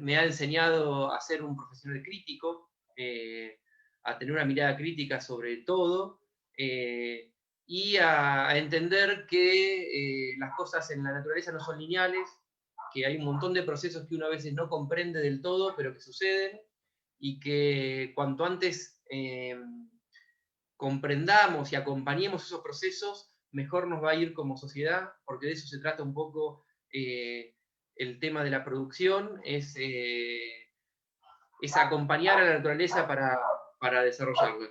me ha enseñado a ser un profesional crítico, a tener una mirada crítica sobre todo, y a entender que las cosas en la naturaleza no son lineales, que hay un montón de procesos que uno a veces no comprende del todo, pero que suceden, y que cuanto antes comprendamos y acompañemos esos procesos, mejor nos va a ir como sociedad, porque de eso se trata un poco el tema de la producción, es acompañar a la naturaleza para desarrollarla.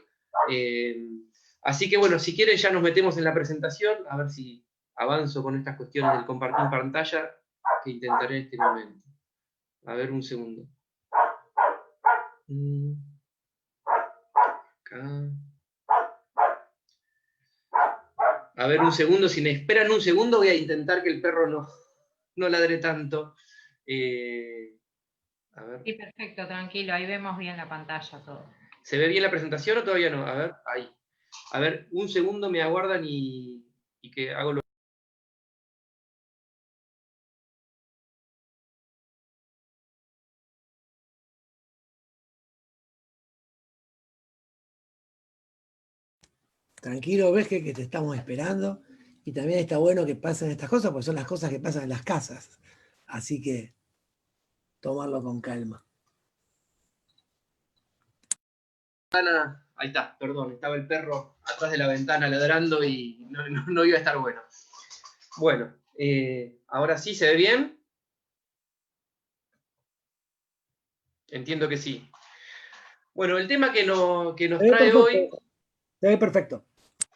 Así que bueno, si quieren ya nos metemos en la presentación, a ver si avanzo con estas cuestiones del compartir pantalla, que intentaré en este momento. A ver, un segundo. Acá. A ver, un segundo, si me esperan un segundo voy a intentar que el perro no ladre tanto. A ver. Sí, perfecto, tranquilo, ahí vemos bien la pantalla todo. ¿Se ve bien la presentación o todavía no? A ver, ahí. A ver, un segundo me aguardan y que hago lo... Tranquilo, ves que te estamos esperando. Y también está bueno que pasen estas cosas, porque son las cosas que pasan en las casas. Así que tomarlo con calma. Ahí está, perdón, estaba el perro atrás de la ventana ladrando y no iba a estar bueno. Bueno, ahora sí, ¿se ve bien? Entiendo que sí. Bueno, el tema que nos trae hoy... Se ve perfecto.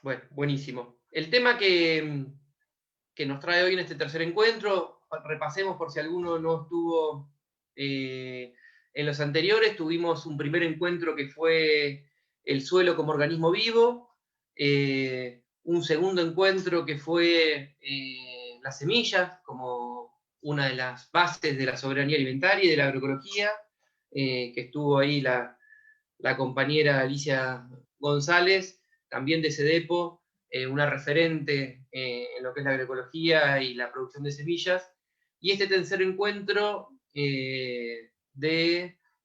Bueno, buenísimo. El tema que nos trae hoy en este tercer encuentro, repasemos por si alguno no estuvo en los anteriores, tuvimos un primer encuentro que fue el suelo como organismo vivo, un segundo encuentro que fue las semillas como una de las bases de la soberanía alimentaria y de la agroecología, que estuvo ahí la compañera Alicia González, también de CEDEPO, una referente en lo que es la agroecología y la producción de semillas. Y este tercer encuentro que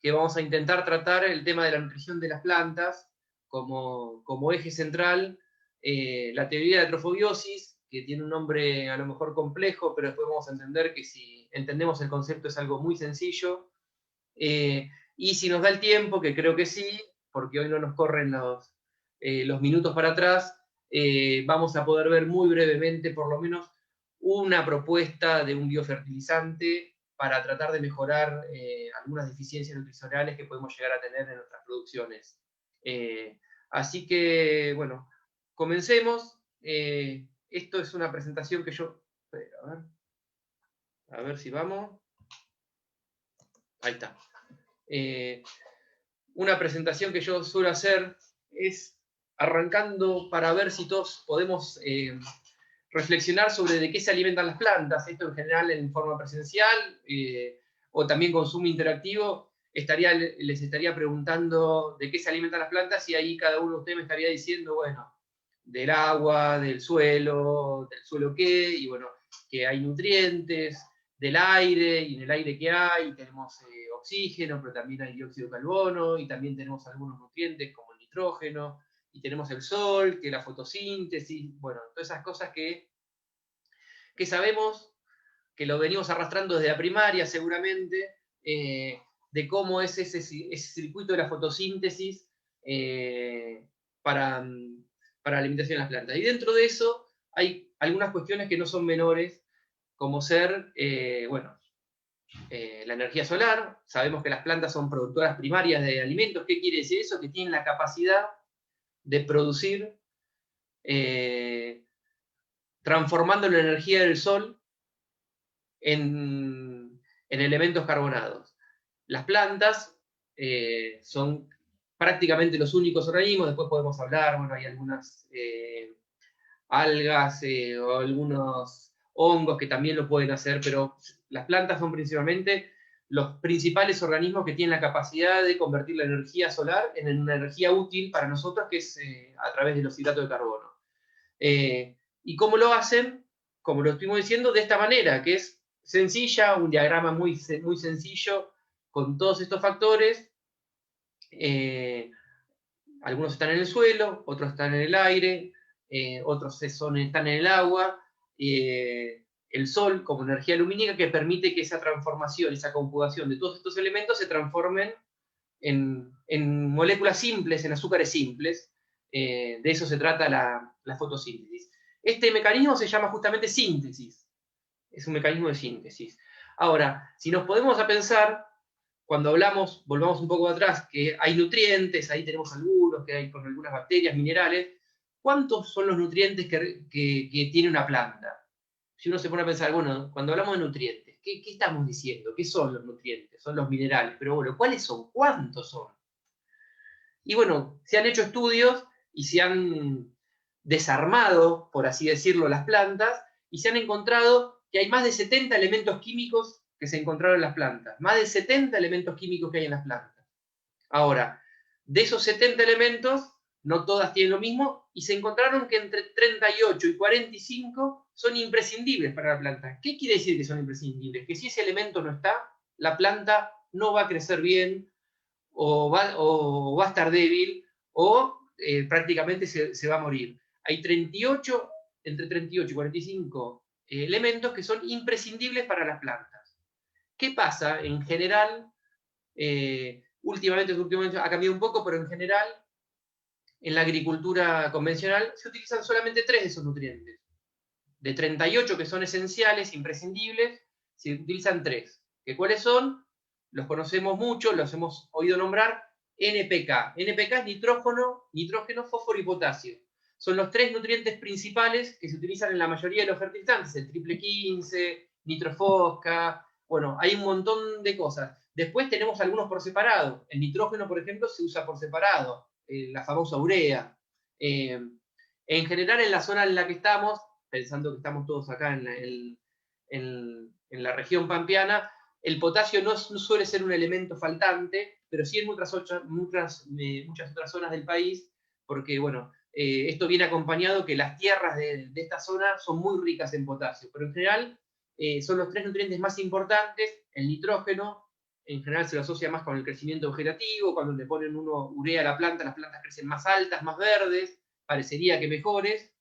vamos a intentar tratar el tema de la nutrición de las plantas como eje central, la teoría de la trofobiosis, que tiene un nombre a lo mejor complejo, pero después vamos a entender que si entendemos el concepto es algo muy sencillo. Y si nos da el tiempo, que creo que sí, porque hoy no nos corren los minutos para atrás, vamos a poder ver muy brevemente, por lo menos, una propuesta de un biofertilizante para tratar de mejorar algunas deficiencias nutricionales que podemos llegar a tener en nuestras producciones. Así que, bueno, comencemos. Esto es una presentación que yo... A ver si vamos. Ahí está. Una presentación que yo suelo hacer es arrancando para ver si todos podemos reflexionar sobre de qué se alimentan las plantas, esto en general en forma presencial o también consumo interactivo, les estaría preguntando de qué se alimentan las plantas y ahí cada uno de ustedes me estaría diciendo, bueno, del agua, del suelo qué, y bueno, que hay nutrientes, del aire, y en el aire que hay, tenemos oxígeno, pero también hay dióxido de carbono, y también tenemos algunos nutrientes como el nitrógeno, y tenemos el sol, que la fotosíntesis, bueno, todas esas cosas que sabemos, que lo venimos arrastrando desde la primaria seguramente, de cómo es ese circuito de la fotosíntesis para la alimentación de las plantas. Y dentro de eso hay algunas cuestiones que no son menores, como ser, la energía solar. Sabemos que las plantas son productoras primarias de alimentos. ¿Qué quiere decir eso? Que tienen la capacidad de producir, transformando la energía del sol en elementos carbonados. Las plantas son prácticamente los únicos organismos, después podemos hablar, bueno, hay algunas algas o algunos hongos que también lo pueden hacer, pero las plantas son principalmente los principales organismos que tienen la capacidad de convertir la energía solar en una energía útil para nosotros, que es a través de los hidratos de carbono. ¿Y cómo lo hacen? Como lo estuvimos diciendo, de esta manera, que es sencilla, un diagrama muy sencillo con todos estos factores, algunos están en el suelo, otros están en el aire, otros están en el agua, el sol como energía lumínica que permite que esa transformación, esa conjugación de todos estos elementos se transformen en moléculas simples, en azúcares simples. De eso se trata la fotosíntesis. Este mecanismo se llama justamente síntesis. Es un mecanismo de síntesis. Ahora, si nos podemos a pensar, cuando hablamos, volvamos un poco atrás, que hay nutrientes, ahí tenemos algunos, que hay con algunas bacterias, minerales, ¿cuántos son los nutrientes que tiene una planta? Si uno se pone a pensar, bueno, cuando hablamos de nutrientes, ¿qué estamos diciendo? ¿Qué son los nutrientes? Son los minerales, pero bueno, ¿cuáles son? ¿Cuántos son? Y bueno, se han hecho estudios y se han desarmado, por así decirlo, las plantas, y se han encontrado que hay más de 70 elementos químicos que se encontraron en las plantas. Más de 70 elementos químicos que hay en las plantas. Ahora, de esos 70 elementos, no todas tienen lo mismo, y se encontraron que entre 38 y 45 son imprescindibles para la planta. ¿Qué quiere decir que son imprescindibles? Que si ese elemento no está, la planta no va a crecer bien, o va a estar débil, o prácticamente se va a morir. Hay entre 38 y 45 elementos que son imprescindibles para las plantas. ¿Qué pasa? En general, últimamente ha cambiado un poco, pero en general, en la agricultura convencional se utilizan solamente 3 de esos nutrientes. De 38 que son esenciales, imprescindibles, se utilizan 3. ¿Cuáles son? Los conocemos mucho, los hemos oído nombrar, NPK. NPK es nitrógeno, fósforo y potasio. Son los 3 nutrientes principales que se utilizan en la mayoría de los fertilizantes, el triple 15, nitrofosca, bueno, hay un montón de cosas. Después tenemos algunos por separado. El nitrógeno, por ejemplo, se usa por separado, la famosa urea. En general, en la zona en la que estamos, pensando que estamos todos acá en la región pampeana, el potasio no suele ser un elemento faltante, pero sí en muchas otras zonas del país, porque bueno, esto viene acompañado que las tierras de esta zona son muy ricas en potasio, pero en general son los 3 nutrientes más importantes. El nitrógeno, en general se lo asocia más con el crecimiento vegetativo, cuando le ponen uno urea a la planta, las plantas crecen más altas, más verdes, parecería que mejores.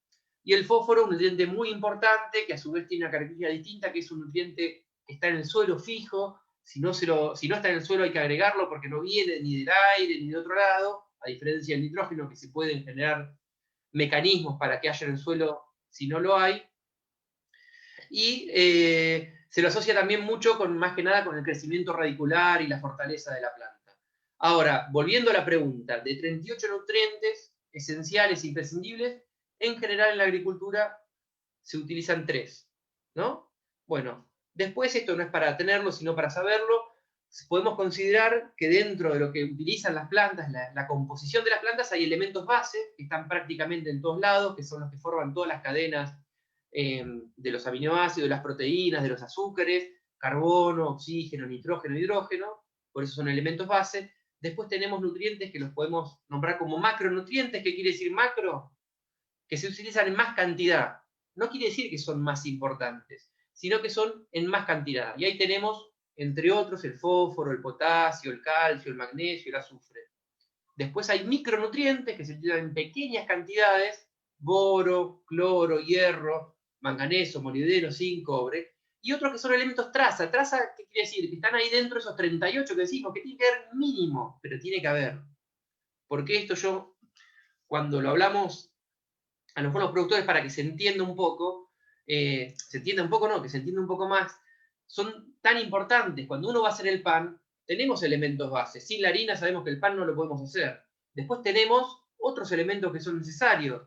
Y el fósforo, un nutriente muy importante, que a su vez tiene una característica distinta, que es un nutriente que está en el suelo fijo. Si no está en el suelo hay que agregarlo porque no viene ni del aire ni de otro lado, a diferencia del nitrógeno, que se pueden generar mecanismos para que haya en el suelo si no lo hay. Y se lo asocia también mucho, más que nada, con el crecimiento radicular y la fortaleza de la planta. Ahora, volviendo a la pregunta, de 38 nutrientes esenciales e imprescindibles, en general en la agricultura se utilizan 3, ¿no? Bueno, después esto no es para tenerlo, sino para saberlo. Podemos considerar que dentro de lo que utilizan las plantas, la composición de las plantas, hay elementos base que están prácticamente en todos lados, que son los que forman todas las cadenas de los aminoácidos, de las proteínas, de los azúcares, carbono, oxígeno, nitrógeno, hidrógeno, por eso son elementos base. Después tenemos nutrientes que los podemos nombrar como macronutrientes. ¿Qué quiere decir macro? Que se utilizan en más cantidad. No quiere decir que son más importantes, sino que son en más cantidad. Y ahí tenemos, entre otros, el fósforo, el potasio, el calcio, el magnesio, el azufre. Después hay micronutrientes que se utilizan en pequeñas cantidades: boro, cloro, hierro, manganeso, molibdeno, zinc, cobre. Y otros que son elementos traza. ¿Traza qué quiere decir? Que están ahí dentro de esos 38 que decimos, que tiene que haber mínimo, pero tiene que haber. Porque esto cuando lo hablamos a lo mejor los productores, para que se entienda un poco, que se entienda un poco más, son tan importantes. Cuando uno va a hacer el pan, tenemos elementos base. Sin la harina sabemos que el pan no lo podemos hacer. Después tenemos otros elementos que son necesarios.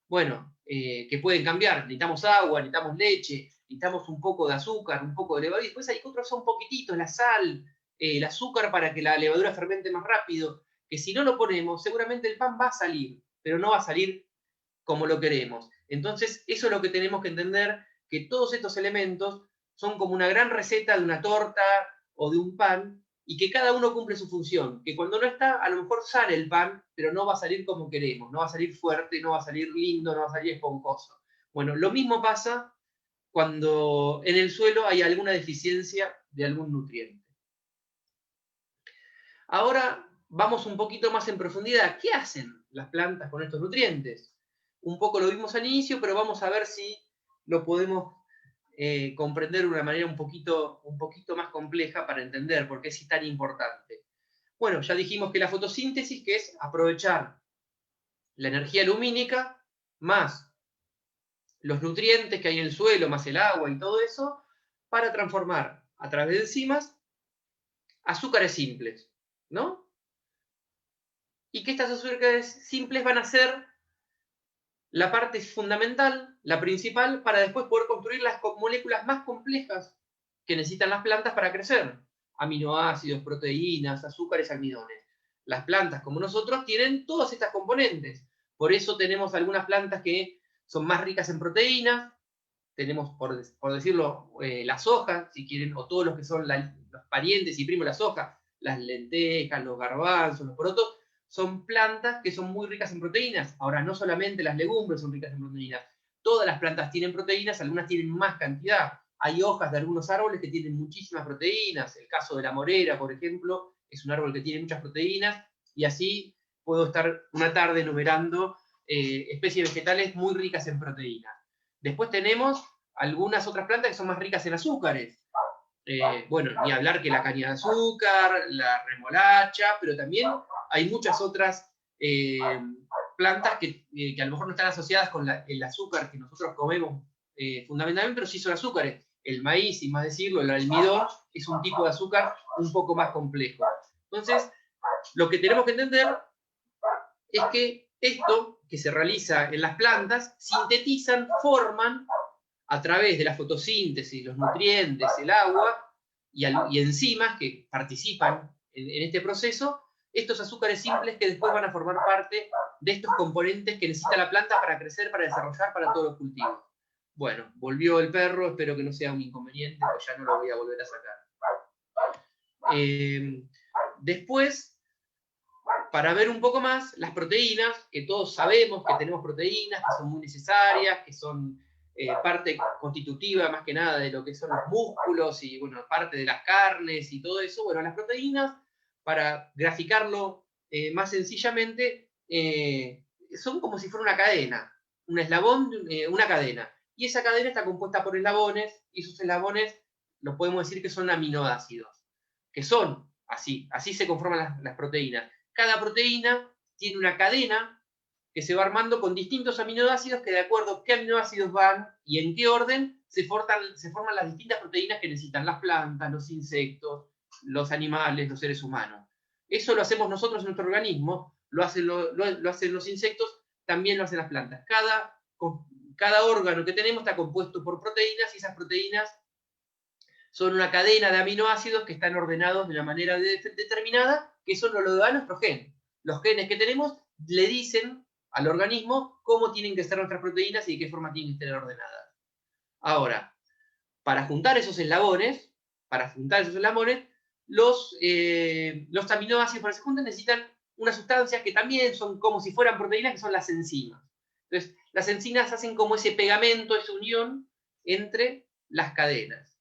Bueno, que pueden cambiar. Necesitamos agua, necesitamos leche, necesitamos un poco de azúcar, un poco de levadura. Y después hay otros son poquititos, la sal, el azúcar para que la levadura fermente más rápido. Que si no lo ponemos, seguramente el pan va a salir, pero no va a salir como lo queremos. Entonces, eso es lo que tenemos que entender, que todos estos elementos son como una gran receta de una torta o de un pan, y que cada uno cumple su función, que cuando no está, a lo mejor sale el pan, pero no va a salir como queremos, no va a salir fuerte, no va a salir lindo, no va a salir esponjoso. Bueno, lo mismo pasa cuando en el suelo hay alguna deficiencia de algún nutriente. Ahora vamos un poquito más en profundidad. ¿Qué hacen las plantas con estos nutrientes? Un poco lo vimos al inicio, pero vamos a ver si lo podemos comprender de una manera un poquito más compleja para entender por qué es tan importante. Bueno, ya dijimos que la fotosíntesis, que es aprovechar la energía lumínica más los nutrientes que hay en el suelo, más el agua y todo eso, para transformar a través de enzimas azúcares simples, ¿no? Y que estas azúcares simples van a ser la parte fundamental, la principal, para después poder construir las moléculas más complejas que necesitan las plantas para crecer. Aminoácidos, proteínas, azúcares, almidones. Las plantas, como nosotros, tienen todas estas componentes. Por eso tenemos algunas plantas que son más ricas en proteínas. Tenemos, por decirlo, las hojas, si quieren, o todos los que son los parientes y primos de las hojas, las lentejas, los garbanzos, los porotos, son plantas que son muy ricas en proteínas. Ahora, no solamente las legumbres son ricas en proteínas, todas las plantas tienen proteínas, algunas tienen más cantidad. Hay hojas de algunos árboles que tienen muchísimas proteínas. El caso de la morera, por ejemplo, es un árbol que tiene muchas proteínas, y así puedo estar una tarde enumerando especies vegetales muy ricas en proteínas. Después tenemos algunas otras plantas que son más ricas en azúcares. Bueno, ni hablar que la caña de azúcar, la remolacha, pero también hay muchas otras plantas que a lo mejor no están asociadas con el azúcar que nosotros comemos fundamentalmente, pero sí son azúcares. El maíz, sin más decirlo, el almidón, es un tipo de azúcar un poco más complejo. Entonces, lo que tenemos que entender es que esto que se realiza en las plantas sintetizan, forman, a través de la fotosíntesis, los nutrientes, el agua y enzimas que participan en este proceso, estos azúcares simples que después van a formar parte de estos componentes que necesita la planta para crecer, para desarrollar, para todos los cultivos. Bueno, volvió el perro, espero que no sea un inconveniente, pues ya no lo voy a volver a sacar. Después, para ver un poco más, las proteínas, que todos sabemos que tenemos proteínas, que son muy necesarias, que son parte constitutiva más que nada de lo que son los músculos y, bueno, parte de las carnes y todo eso. Bueno, las proteínas, para graficarlo más sencillamente, son como si fuera una cadena, un eslabón, una cadena. Y esa cadena está compuesta por eslabones, y esos eslabones los podemos decir que son aminoácidos, que son así se conforman las proteínas. Cada proteína tiene una cadena que se va armando con distintos aminoácidos que, de acuerdo a qué aminoácidos van y en qué orden, se forman las distintas proteínas que necesitan las plantas, los insectos, los animales, los seres humanos. Eso lo hacemos nosotros en nuestro organismo, lo hacen los insectos, también lo hacen las plantas. Cada órgano que tenemos está compuesto por proteínas, y esas proteínas son una cadena de aminoácidos que están ordenados de una manera determinada, que eso nos lo da nuestro gen. Los genes que tenemos le dicen al organismo cómo tienen que ser nuestras proteínas y de qué forma tienen que estar ordenadas. Ahora, para juntar esos eslabones, los aminoácidos para que se junten necesitan unas sustancias que también son como si fueran proteínas, que son las enzimas. Entonces, las enzimas hacen como ese pegamento, esa unión entre las cadenas.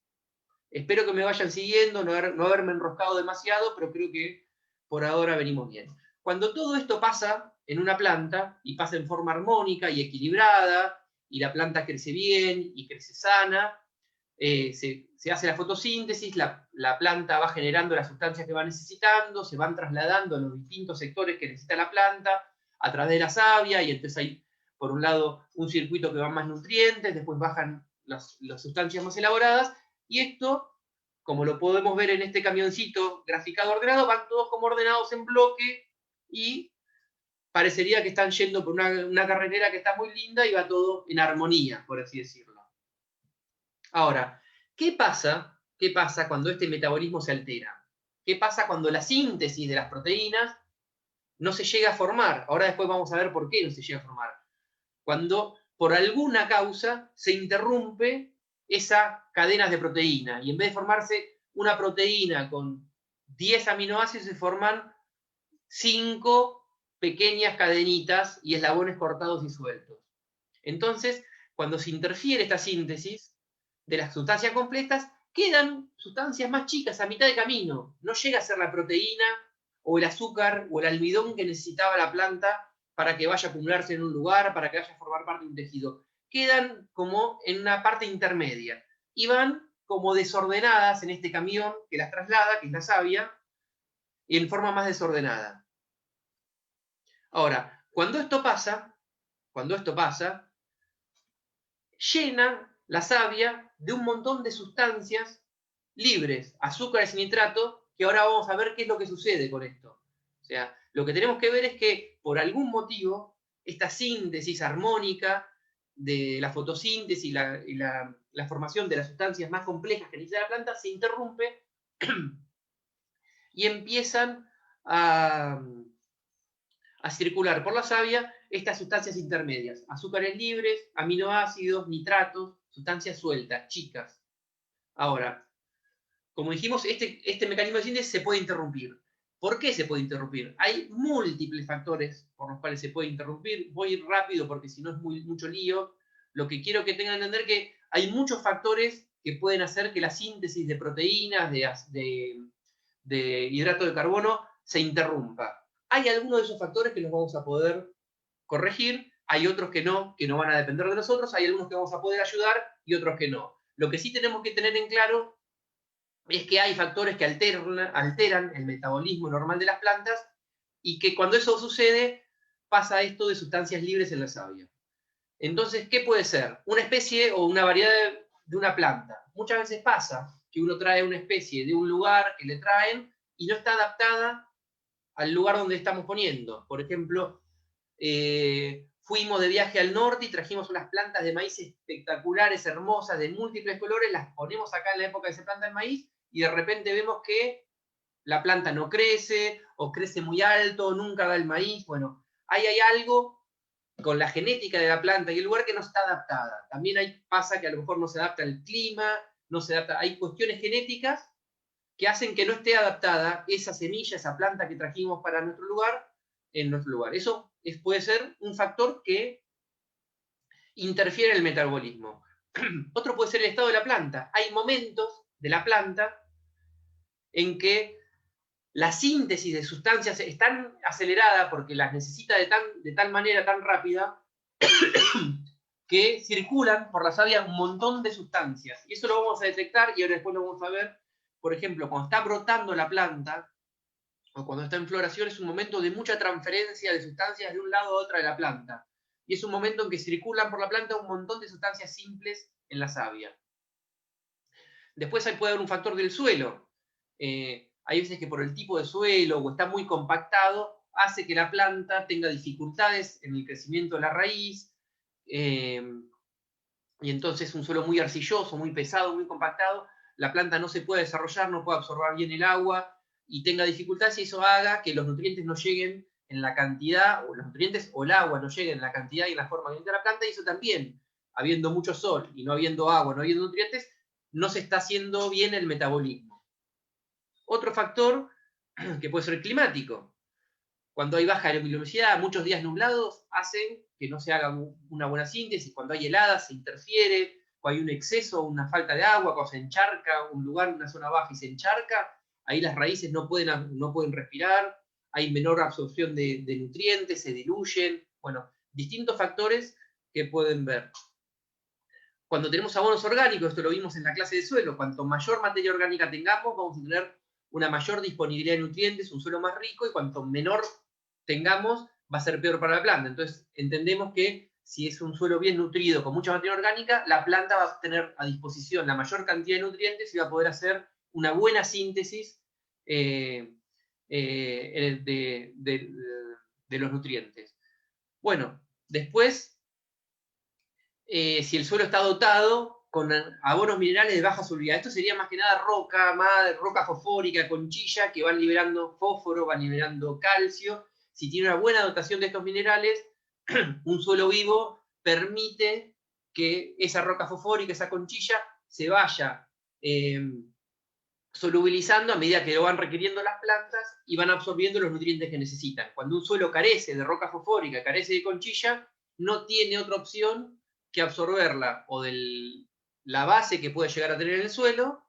Espero que me vayan siguiendo, no haberme enroscado demasiado, pero creo que por ahora venimos bien. Cuando todo esto pasa en una planta, y pasa en forma armónica y equilibrada, y la planta crece bien y crece sana, se hace la fotosíntesis, la planta va generando las sustancias que va necesitando, se van trasladando a los distintos sectores que necesita la planta a través de la savia, y entonces hay, por un lado, un circuito que va más nutrientes, después bajan las sustancias más elaboradas, y esto, como lo podemos ver en este camioncito graficado ordenado, van todos como ordenados en bloque, y parecería que están yendo por una carretera que está muy linda y va todo en armonía, por así decirlo. Ahora, ¿qué pasa cuando este metabolismo se altera? ¿Qué pasa cuando la síntesis de las proteínas no se llega a formar? Ahora después vamos a ver por qué no se llega a formar. Cuando por alguna causa se interrumpe esa cadena de proteína, y en vez de formarse una proteína con 10 aminoácidos, se forman 5 pequeñas cadenitas y eslabones cortados y sueltos. Entonces, cuando se interfiere esta síntesis de las sustancias completas, quedan sustancias más chicas a mitad de camino. No llega a ser la proteína o el azúcar o el almidón que necesitaba la planta para que vaya a acumularse en un lugar, para que vaya a formar parte de un tejido. Quedan como en una parte intermedia y van como desordenadas en este camión que las traslada, que es la savia, y en forma más desordenada. Ahora, cuando esto pasa, llena la savia de un montón de sustancias libres, azúcares y nitratos, que ahora vamos a ver qué es lo que sucede con esto. O sea, lo que tenemos que ver es que por algún motivo esta síntesis armónica de la fotosíntesis y la formación de las sustancias más complejas que necesita la planta se interrumpe y empiezan a circular por la savia estas sustancias intermedias, azúcares libres, aminoácidos, nitratos, sustancias sueltas, chicas. Ahora, como dijimos, este mecanismo de síntesis se puede interrumpir. ¿Por qué se puede interrumpir? Hay múltiples factores por los cuales se puede interrumpir. Voy a ir rápido porque si no es mucho lío. Lo que quiero que tengan que entender es que hay muchos factores que pueden hacer que la síntesis de proteínas, de hidrato de carbono, se interrumpa. Hay algunos de esos factores que los vamos a poder corregir, hay otros que no van a depender de nosotros, hay algunos que vamos a poder ayudar y otros que no. Lo que sí tenemos que tener en claro es que hay factores que alteran el metabolismo normal de las plantas y que cuando eso sucede pasa esto de sustancias libres en la savia. Entonces, ¿qué puede ser? Una especie o una variedad de una planta. Muchas veces pasa que uno trae una especie de un lugar que le traen y no está adaptada al lugar donde estamos poniendo. Por ejemplo, fuimos de viaje al norte y trajimos unas plantas de maíz espectaculares, hermosas, de múltiples colores, las ponemos acá en la época que se planta el maíz y de repente vemos que la planta no crece, o crece muy alto, nunca da el maíz. Bueno, ahí hay algo con la genética de la planta y el lugar que no está adaptada. También pasa que a lo mejor no se adapta al clima, no se adapta, hay cuestiones genéticas que hacen que no esté adaptada esa semilla, esa planta que trajimos para nuestro lugar, en nuestro lugar. Eso puede ser un factor que interfiere en el metabolismo. Otro puede ser el estado de la planta. Hay momentos de la planta en que la síntesis de sustancias es tan acelerada porque las necesita de tal manera tan rápida que circulan por la savia un montón de sustancias. Y eso lo vamos a detectar y ahora después lo vamos a ver. Por ejemplo, cuando está brotando la planta o cuando está en floración es un momento de mucha transferencia de sustancias de un lado a otro de la planta. Y es un momento en que circulan por la planta un montón de sustancias simples en la savia. Después puede haber un factor del suelo. Hay veces que por el tipo de suelo o está muy compactado, hace que la planta tenga dificultades en el crecimiento de la raíz, y entonces un suelo muy arcilloso, muy pesado, muy compactado, la planta no se puede desarrollar, no puede absorber bien el agua y tenga dificultades y eso haga que los nutrientes no lleguen en la cantidad, o los nutrientes o el agua no lleguen en la cantidad y en la forma que necesita la planta, y eso también, habiendo mucho sol y no habiendo agua, no habiendo nutrientes, no se está haciendo bien el metabolismo. Otro factor que puede ser climático. Cuando hay baja luminosidad, muchos días nublados hacen que no se haga una buena síntesis. Cuando hay heladas se interfiere, cuando hay un exceso, una falta de agua, cuando se encharca un lugar, una zona baja y se encharca, ahí las raíces no pueden respirar, hay menor absorción de nutrientes, se diluyen. Bueno, distintos factores que pueden ver. Cuando tenemos abonos orgánicos, esto lo vimos en la clase de suelo, cuanto mayor materia orgánica tengamos, vamos a tener una mayor disponibilidad de nutrientes, un suelo más rico, y cuanto menor tengamos, va a ser peor para la planta. Entonces, entendemos que si es un suelo bien nutrido, con mucha materia orgánica, la planta va a tener a disposición la mayor cantidad de nutrientes y va a poder hacer una buena síntesis de los nutrientes. Bueno, después, si el suelo está dotado con abonos minerales de baja solubilidad, esto sería más que nada roca fosfórica, conchilla, que van liberando fósforo, van liberando calcio. Si tiene una buena dotación de estos minerales, un suelo vivo permite que esa roca fosfórica, esa conchilla, se vaya solubilizando a medida que lo van requiriendo las plantas y van absorbiendo los nutrientes que necesitan. Cuando un suelo carece de roca fosfórica, carece de conchilla, no tiene otra opción que absorberla o de la base que puede llegar a tener el suelo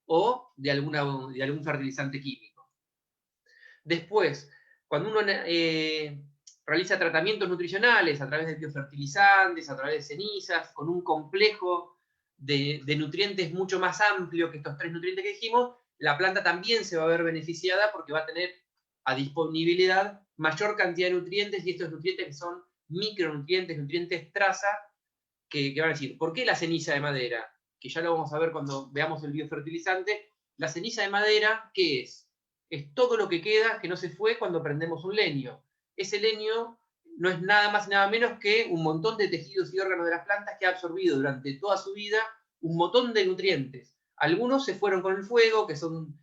o de algún fertilizante químico. Después, cuando uno realiza tratamientos nutricionales a través de biofertilizantes, a través de cenizas, con un complejo de nutrientes mucho más amplio que estos 3 nutrientes que dijimos, la planta también se va a ver beneficiada porque va a tener a disponibilidad mayor cantidad de nutrientes, y estos nutrientes que son micronutrientes, nutrientes traza, que van a decir, ¿por qué la ceniza de madera? Que ya lo vamos a ver cuando veamos el biofertilizante. La ceniza de madera, ¿qué es? Es todo lo que queda que no se fue cuando prendemos un leño. Ese leño no es nada más y nada menos que un montón de tejidos y órganos de las plantas que ha absorbido durante toda su vida un montón de nutrientes. Algunos se fueron con el fuego, que son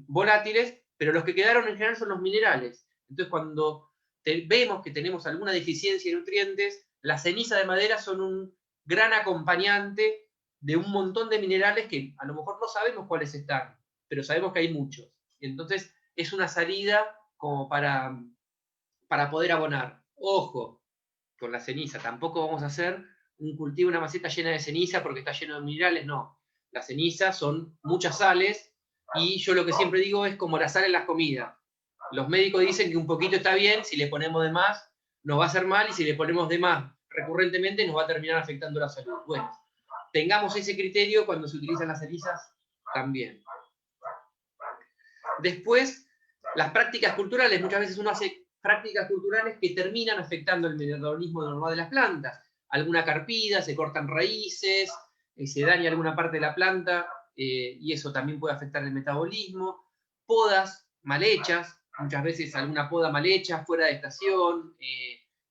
volátiles, pero los que quedaron en general son los minerales. Entonces, cuando vemos que tenemos alguna deficiencia de nutrientes, las cenizas de madera son un gran acompañante de un montón de minerales que a lo mejor no sabemos cuáles están, pero sabemos que hay muchos. Y entonces es una salida como para poder abonar. Ojo con la ceniza, tampoco vamos a hacer un cultivo, una maceta llena de ceniza porque está lleno de minerales, no. Las cenizas son muchas sales, y yo lo que siempre digo es como la sal en las comidas. Los médicos dicen que un poquito está bien, si le ponemos de más nos va a hacer mal, y si le ponemos de más recurrentemente nos va a terminar afectando la salud. Bueno, tengamos ese criterio cuando se utilizan las cenizas también. Después, las prácticas culturales. Muchas veces uno hace prácticas culturales que terminan afectando el metabolismo normal de las plantas. Alguna carpida, se cortan raíces, se daña alguna parte de la planta, y eso también puede afectar el metabolismo. Podas mal hechas, muchas veces alguna poda mal hecha, fuera de estación,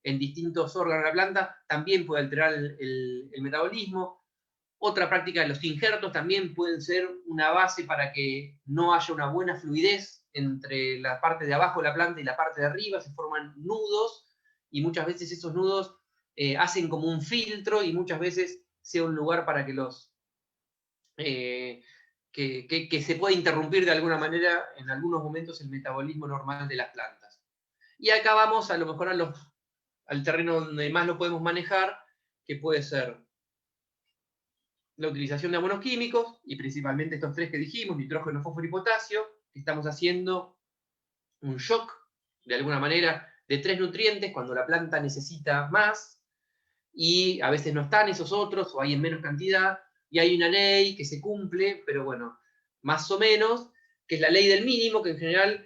en distintos órganos de la planta, también puede alterar el metabolismo. Otra práctica de los injertos también pueden ser una base para que no haya una buena fluidez entre la parte de abajo de la planta y la parte de arriba. Se forman nudos, y muchas veces esos nudos hacen como un filtro, y muchas veces sea un lugar para que que se pueda interrumpir de alguna manera en algunos momentos el metabolismo normal de las plantas. Y acá vamos a lo mejor al terreno donde más lo podemos manejar, que puede ser la utilización de abonos químicos, y principalmente estos 3 que dijimos, nitrógeno, fósforo y potasio, que estamos haciendo un shock, de alguna manera, de 3 nutrientes cuando la planta necesita más, y a veces no están esos otros, o hay en menos cantidad, y hay una ley que se cumple, pero bueno, más o menos, que es la ley del mínimo, que en general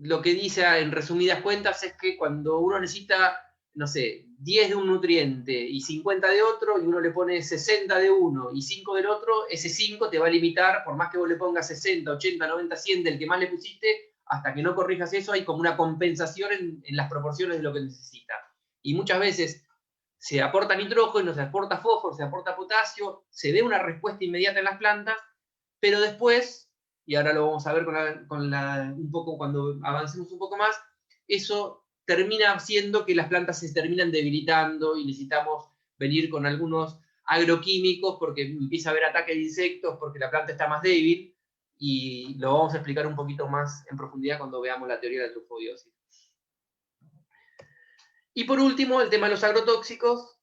lo que dice en resumidas cuentas es que cuando uno necesita, no sé, 10 de un nutriente y 50 de otro, y uno le pone 60 de uno y 5 del otro, ese 5 te va a limitar, por más que vos le pongas 60, 80, 90, 100 del que más le pusiste, hasta que no corrijas eso, hay como una compensación en las proporciones de lo que necesita. Y muchas veces se aporta nitrógeno, se aporta fósforo, se aporta potasio, se ve una respuesta inmediata en las plantas, pero después, y ahora lo vamos a ver un poco cuando avancemos un poco más, eso termina haciendo que las plantas se terminan debilitando, y necesitamos venir con algunos agroquímicos porque empieza a haber ataque de insectos, porque la planta está más débil, y lo vamos a explicar un poquito más en profundidad cuando veamos la teoría de la trufobiosis. Y por último, el tema de los agrotóxicos.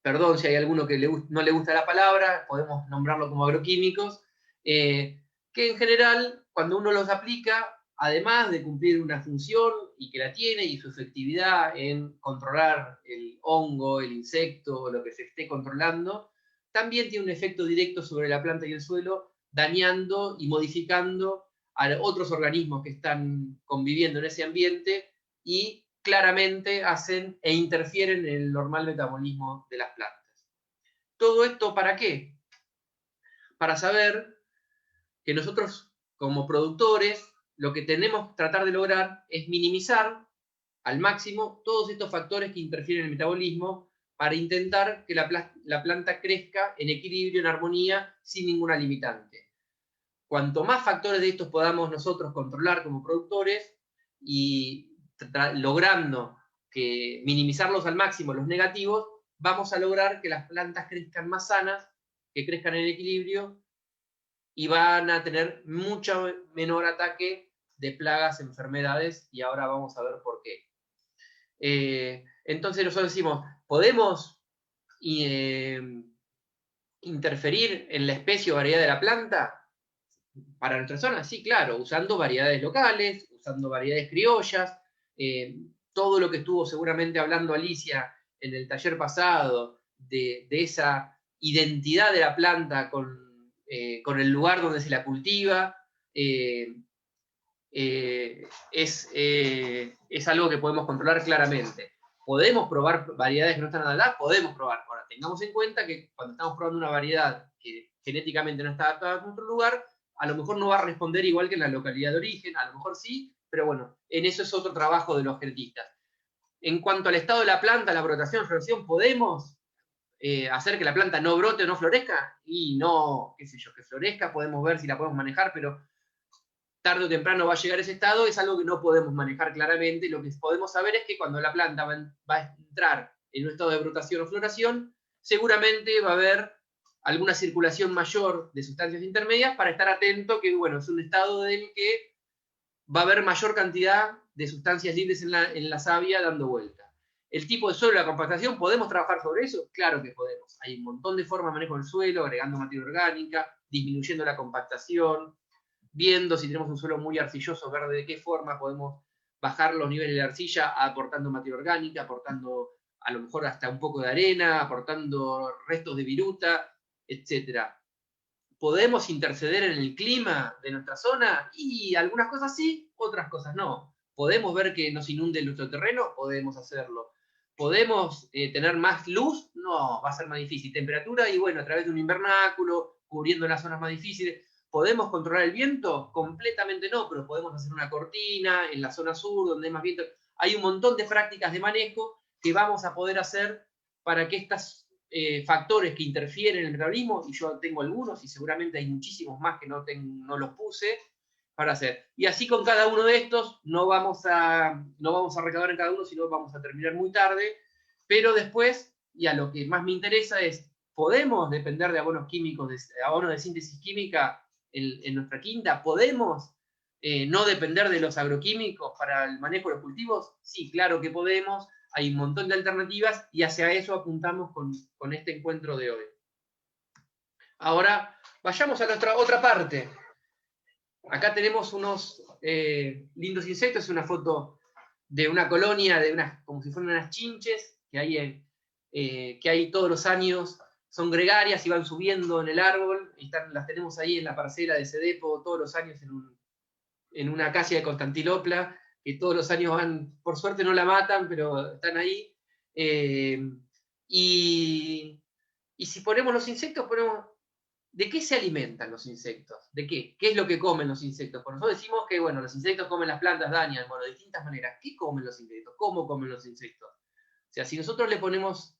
Perdón si hay alguno que no le gusta la palabra, podemos nombrarlo como agroquímicos, que en general, cuando uno los aplica, además de cumplir una función, y que la tiene, y su efectividad en controlar el hongo, el insecto, lo que se esté controlando, también tiene un efecto directo sobre la planta y el suelo, dañando y modificando a otros organismos que están conviviendo en ese ambiente, y claramente hacen e interfieren en el normal metabolismo de las plantas. ¿Todo esto para qué? Para saber que nosotros, como productores, lo que tenemos que tratar de lograr es minimizar al máximo todos estos factores que interfieren en el metabolismo, para intentar que la planta crezca en equilibrio, en armonía, sin ninguna limitante. Cuanto más factores de estos podamos nosotros controlar como productores, y logrando minimizarlos al máximo los negativos, vamos a lograr que las plantas crezcan más sanas, que crezcan en equilibrio, y van a tener mucho menor ataque de plagas, enfermedades, y ahora vamos a ver por qué. Entonces nosotros decimos, ¿podemos interferir en la especie o variedad de la planta? Para nuestra zona, sí, claro, usando variedades locales, usando variedades criollas, todo lo que estuvo seguramente hablando Alicia en el taller pasado, de esa identidad de la planta con el lugar donde se la cultiva, es algo que podemos controlar claramente. ¿Podemos probar variedades que no están adaptadas? Podemos probar. Ahora, tengamos en cuenta que cuando estamos probando una variedad que genéticamente no está adaptada a nuestro lugar, a lo mejor no va a responder igual que en la localidad de origen, a lo mejor sí, pero bueno, en eso es otro trabajo de los genetistas. En cuanto al estado de la planta, la brotación, floración, ¿podemos hacer que la planta no brote o no florezca? Y no, qué sé yo, que florezca, podemos ver si la podemos manejar, pero tarde o temprano va a llegar ese estado, es algo que no podemos manejar claramente. Lo que podemos saber es que cuando la planta va a entrar en un estado de brotación o floración, seguramente va a haber alguna circulación mayor de sustancias intermedias para estar atento que, bueno, es un estado en el que va a haber mayor cantidad de sustancias libres en la savia dando vuelta. El tipo de suelo, la compactación, ¿podemos trabajar sobre eso? Claro que podemos. Hay un montón de formas de manejo del suelo, agregando materia orgánica, disminuyendo la compactación, viendo si tenemos un suelo muy arcilloso, ver de qué forma podemos bajar los niveles de arcilla aportando materia orgánica, aportando a lo mejor hasta un poco de arena, aportando restos de viruta, etc. ¿Podemos interceder en el clima de nuestra zona? Y algunas cosas sí, otras cosas no. ¿Podemos ver que nos inunde nuestro terreno? Podemos hacerlo. ¿Podemos tener más luz? No, va a ser más difícil. Temperatura, y bueno, a través de un invernáculo, cubriendo las zonas más difíciles. ¿Podemos controlar el viento? Completamente no, pero podemos hacer una cortina en la zona sur, donde hay más viento. Hay un montón de prácticas de manejo que vamos a poder hacer para que estas factores que interfieren en el metabolismo, y yo tengo algunos, y seguramente hay muchísimos más que no los puse, para hacer. Y así con cada uno de estos, no vamos a recaudar en cada uno, sino vamos a terminar muy tarde, pero después, y a lo que más me interesa es, ¿podemos depender de abonos químicos, de abonos de síntesis química en nuestra quinta? ¿Podemos no depender de los agroquímicos para el manejo de los cultivos? Sí, claro que podemos. Hay un montón de alternativas y hacia eso apuntamos con este encuentro de hoy. Ahora, vayamos a nuestra otra parte. Acá tenemos unos lindos insectos, es una foto de una colonia, como si fueran unas chinches, que hay todos los años, son gregarias y van subiendo en el árbol, y las tenemos ahí en la parcela de Cedepo todos los años en una acacia de Constantinopla, que todos los años van, por suerte no la matan, pero están ahí. Y si ponemos los insectos, ¿de qué se alimentan los insectos? ¿De qué? ¿Qué es lo que comen los insectos? Por nosotros decimos que, bueno, los insectos comen las plantas, dañan, bueno, de distintas maneras. ¿Qué comen los insectos? ¿Cómo comen los insectos? O sea, si nosotros le ponemos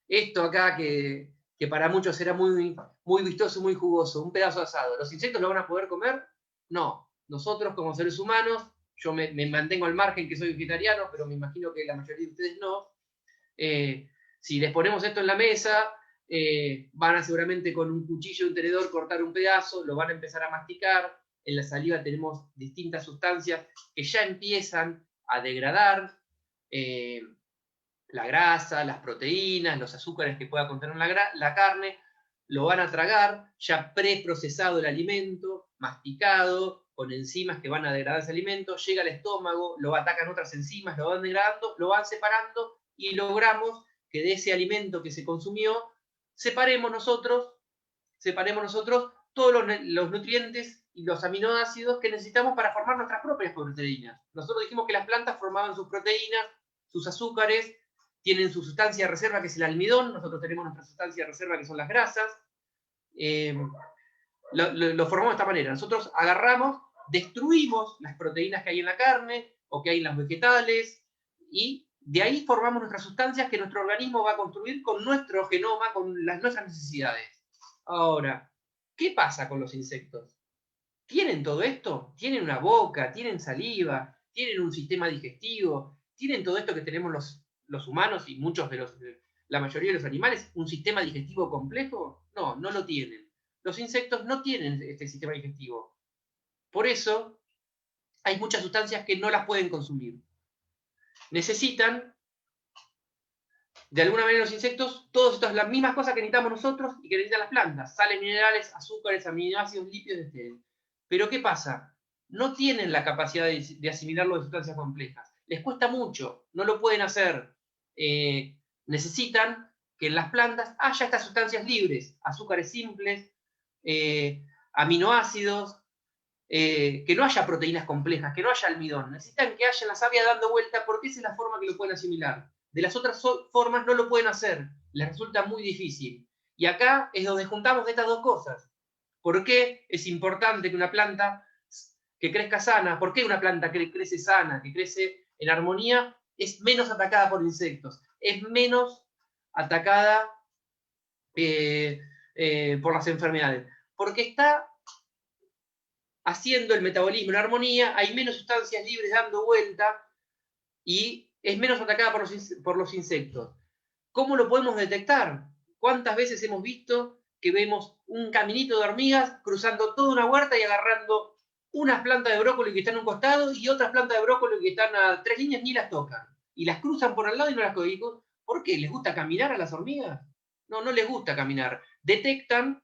esto acá, que para muchos será muy, muy vistoso, muy jugoso, un pedazo de asado, ¿los insectos lo van a poder comer? No. Nosotros, como seres humanos, yo me mantengo al margen que soy vegetariano, pero me imagino que la mayoría de ustedes no. Si les ponemos esto en la mesa, van a seguramente con un cuchillo y un tenedor cortar un pedazo, lo van a empezar a masticar. En la saliva tenemos distintas sustancias que ya empiezan a degradar la grasa, las proteínas, los azúcares que pueda contener la carne, lo van a tragar, ya preprocesado el alimento, masticado, con enzimas que van a degradar ese alimento, llega al estómago, lo atacan otras enzimas, lo van degradando, lo van separando y logramos que de ese alimento que se consumió separemos nosotros todos los nutrientes y los aminoácidos que necesitamos para formar nuestras propias proteínas. Nosotros dijimos que las plantas formaban sus proteínas, sus azúcares, tienen su sustancia de reserva que es el almidón, nosotros tenemos nuestra sustancia de reserva que son las grasas. Lo formamos de esta manera. Nosotros agarramos, destruimos las proteínas que hay en la carne o que hay en los vegetales y de ahí formamos nuestras sustancias que nuestro organismo va a construir con nuestro genoma, con nuestras necesidades. Ahora, ¿qué pasa con los insectos? ¿Tienen todo esto? ¿Tienen una boca? ¿Tienen saliva? ¿Tienen un sistema digestivo? ¿Tienen todo esto que tenemos los humanos y muchos la mayoría de los animales? ¿Un sistema digestivo complejo? No, no lo tienen. Los insectos no tienen este sistema digestivo. Por eso hay muchas sustancias que no las pueden consumir. Necesitan, de alguna manera los insectos, todas estas las mismas cosas que necesitamos nosotros y que necesitan las plantas. Sales minerales, azúcares, aminoácidos, lípidos, etc. Pero ¿qué pasa? No tienen la capacidad de asimilarlo de sustancias complejas. Les cuesta mucho, no lo pueden hacer. Necesitan que en las plantas haya estas sustancias libres, azúcares simples, aminoácidos, que no haya proteínas complejas, que no haya almidón. Necesitan que haya la savia dando vuelta porque esa es la forma que lo pueden asimilar. De las otras formas no lo pueden hacer, les resulta muy difícil. Y acá es donde juntamos estas dos cosas. ¿Por qué es importante que una planta que crezca sana, por qué una planta que crece sana, que crece en armonía, es menos atacada por insectos, es menos atacada por las enfermedades? Porque está haciendo el metabolismo en armonía, hay menos sustancias libres dando vuelta y es menos atacada por los insectos. ¿Cómo lo podemos detectar? ¿Cuántas veces hemos visto que vemos un caminito de hormigas cruzando toda una huerta y agarrando unas plantas de brócoli que están a un costado y otras plantas de brócoli que están a 3 líneas ni las tocan? Y las cruzan por al lado y no las cogen. ¿Por qué? ¿Les gusta caminar a las hormigas? No, no les gusta caminar. Detectan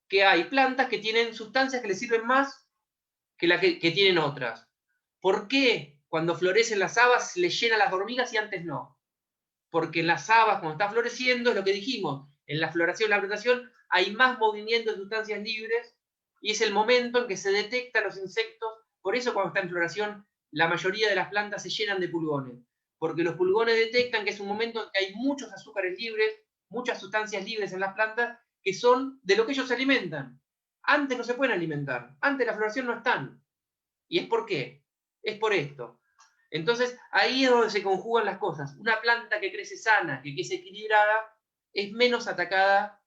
que hay plantas que tienen sustancias que les sirven más que las que tienen otras. ¿Por qué cuando florecen las habas les llena las hormigas y antes no? Porque en las habas, cuando está floreciendo, es lo que dijimos, en la floración, la floración, hay más movimiento de sustancias libres y es el momento en que se detectan los insectos. Por eso cuando está en floración, la mayoría de las plantas se llenan de pulgones, porque los pulgones detectan que es un momento en que hay muchos azúcares libres, muchas sustancias libres en las plantas, que son de lo que ellos se alimentan. Antes no se pueden alimentar, antes de la floración no están. ¿Y es por qué? Es por esto. Entonces, ahí es donde se conjugan las cosas. Una planta que crece sana, que crece equilibrada, es menos atacada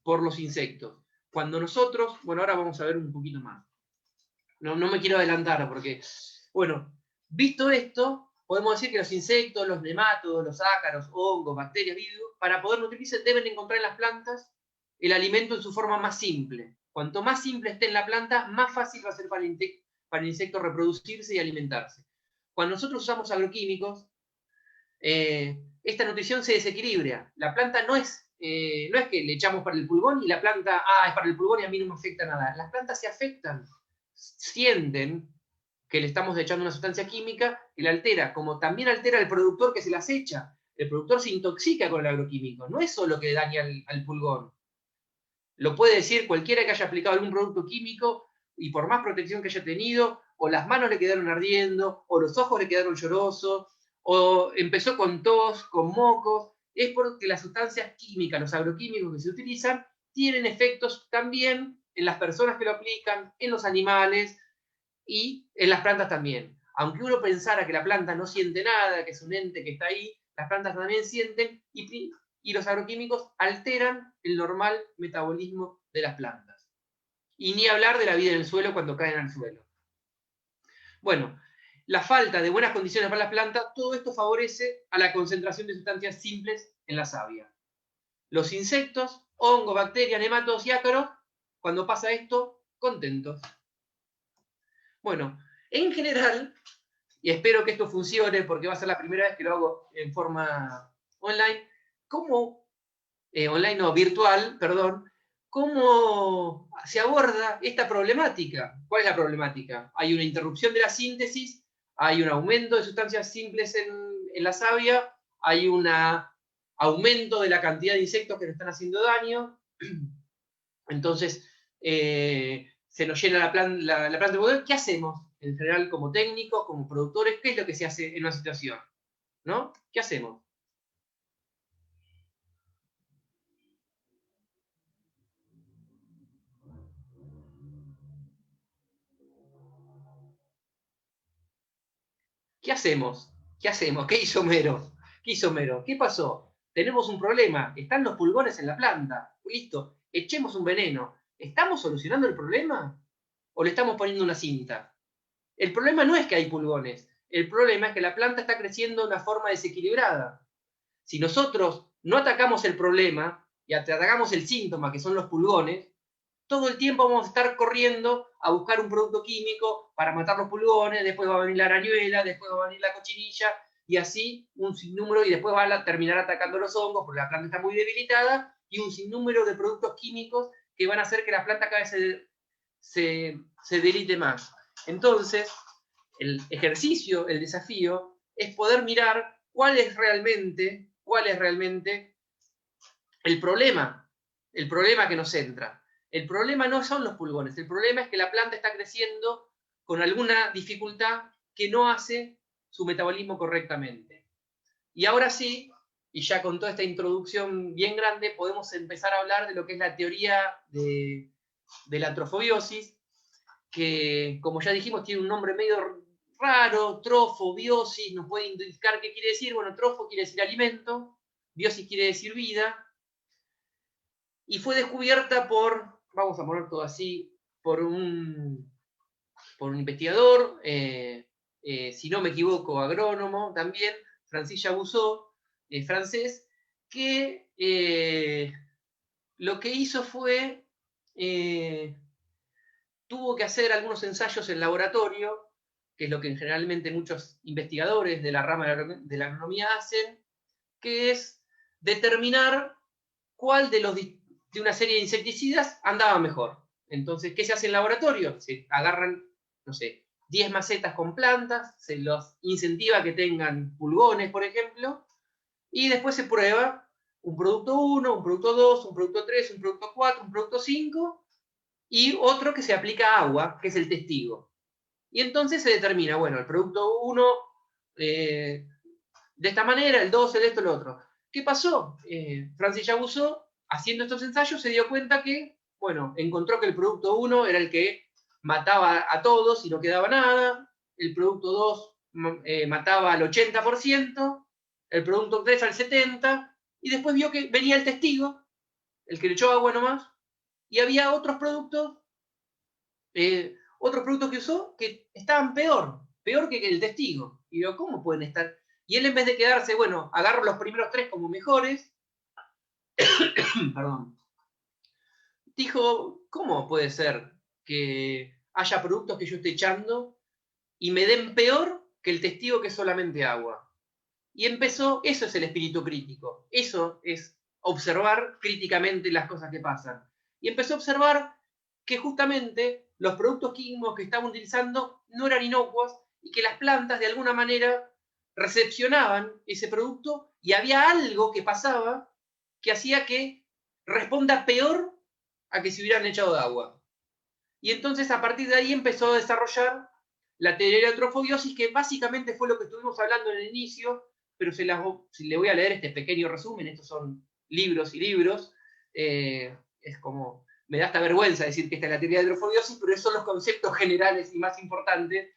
por los insectos. Cuando nosotros, bueno, ahora vamos a ver un poquito más. No me quiero adelantar porque, bueno, visto esto, podemos decir que los insectos, los nemátodos, los ácaros, hongos, bacterias, virus, para poder nutrirse deben encontrar en las plantas el alimento en su forma más simple. Cuanto más simple esté en la planta, más fácil va a ser para el insecto reproducirse y alimentarse. Cuando nosotros usamos agroquímicos, esta nutrición se desequilibra. La planta no es que le echamos para el pulgón y la planta, es para el pulgón y a mí no me afecta nada. Las plantas se afectan, sienten que le estamos echando una sustancia química que la altera, como también altera el productor que se las echa. El productor se intoxica con el agroquímico, no es solo que daña al pulgón. Lo puede decir cualquiera que haya aplicado algún producto químico y por más protección que haya tenido, o las manos le quedaron ardiendo, o los ojos le quedaron llorosos, o empezó con tos, con mocos, es porque las sustancias químicas, los agroquímicos que se utilizan, tienen efectos también en las personas que lo aplican, en los animales y en las plantas también. Aunque uno pensara que la planta no siente nada, que es un ente que está ahí, las plantas también sienten y los agroquímicos alteran el normal metabolismo de las plantas. Y ni hablar de la vida en el suelo cuando caen al suelo. Bueno, la falta de buenas condiciones para las plantas, todo esto favorece a la concentración de sustancias simples en la savia. Los insectos, hongos, bacterias, nematodos y ácaros, cuando pasa esto, contentos. Bueno, en general, y espero que esto funcione porque va a ser la primera vez que lo hago en forma online, virtual, perdón, ¿cómo se aborda esta problemática? ¿Cuál es la problemática? Hay una interrupción de la síntesis, hay un aumento de sustancias simples en la savia, hay un aumento de la cantidad de insectos que nos están haciendo daño, entonces se nos llena la planta de poder. ¿Qué hacemos? En general, como técnicos, como productores, ¿qué es lo que se hace en una situación? ¿No? ¿Qué hacemos? ¿Qué hacemos? ¿Qué hacemos? ¿Qué hizo Homero? ¿Qué hizo Homero? ¿Qué pasó? Tenemos un problema. Están los pulgones en la planta. Listo. Echemos un veneno. ¿Estamos solucionando el problema? ¿O le estamos poniendo una cinta? El problema no es que hay pulgones. El problema es que la planta está creciendo de una forma desequilibrada. Si nosotros no atacamos el problema y atacamos el síntoma, que son los pulgones, todo el tiempo vamos a estar corriendo a buscar un producto químico para matar los pulgones, después va a venir la arañuela, después va a venir la cochinilla, y así un sinnúmero, y después va a terminar atacando los hongos porque la planta está muy debilitada, y un sinnúmero de productos químicos que van a hacer que la planta cada vez se se delite más. Entonces, el ejercicio, el desafío, es poder mirar cuál es realmente el problema que nos entra. El problema no son los pulgones, el problema es que la planta está creciendo con alguna dificultad que no hace su metabolismo correctamente. Y ahora sí, y ya con toda esta introducción bien grande, podemos empezar a hablar de lo que es la teoría de la trofobiosis, que, como ya dijimos, tiene un nombre medio raro, trofobiosis, nos puede indicar qué quiere decir. Bueno, trofo quiere decir alimento, biosis quiere decir vida, y fue descubierta por, vamos a poner todo así, por un investigador, si no me equivoco, agrónomo también, Francis Jabusot, francés, que lo que hizo fue, tuvo que hacer algunos ensayos en laboratorio, que es lo que generalmente muchos investigadores de la rama de la agronomía hacen, que es determinar cuál de una serie de insecticidas andaba mejor. Entonces, ¿qué se hace en laboratorio? Se agarran, no sé, 10 macetas con plantas, se los incentiva que tengan pulgones, por ejemplo, y después se prueba un producto 1, un producto 2, un producto 3, un producto 4, un producto 5, y otro que se aplica a agua, que es el testigo. Y entonces se determina, bueno, el producto 1 de esta manera, el 2, el esto, el otro. ¿Qué pasó? Francis Jabusot, haciendo estos ensayos, se dio cuenta que, bueno, encontró que el producto 1 era el que mataba a todos y no quedaba nada, el producto 2 mataba al 80%, el producto 3 al 70%, y después vio que venía el testigo, el que le echó agua nomás, y había otros productos que usó que estaban peor que el testigo. Y digo, ¿cómo pueden estar? Y él, en vez de quedarse, bueno, agarro los primeros 3 como mejores, perdón, dijo, ¿cómo puede ser que haya productos que yo esté echando y me den peor que el testigo, que es solamente agua? Y empezó, eso es el espíritu crítico, eso es observar críticamente las cosas que pasan. Y empezó a observar que justamente los productos químicos que estaban utilizando no eran inocuos y que las plantas de alguna manera recepcionaban ese producto, y había algo que pasaba que hacía que responda peor a que si hubieran echado agua. Y entonces, a partir de ahí, empezó a desarrollar la teoría de la trofobiosis, que básicamente fue lo que estuvimos hablando en el inicio, pero si le voy a leer este pequeño resumen. Estos son libros y libros, es como, me da hasta vergüenza decir que esta es la teoría de trofobiosis, pero esos son los conceptos generales y más importantes.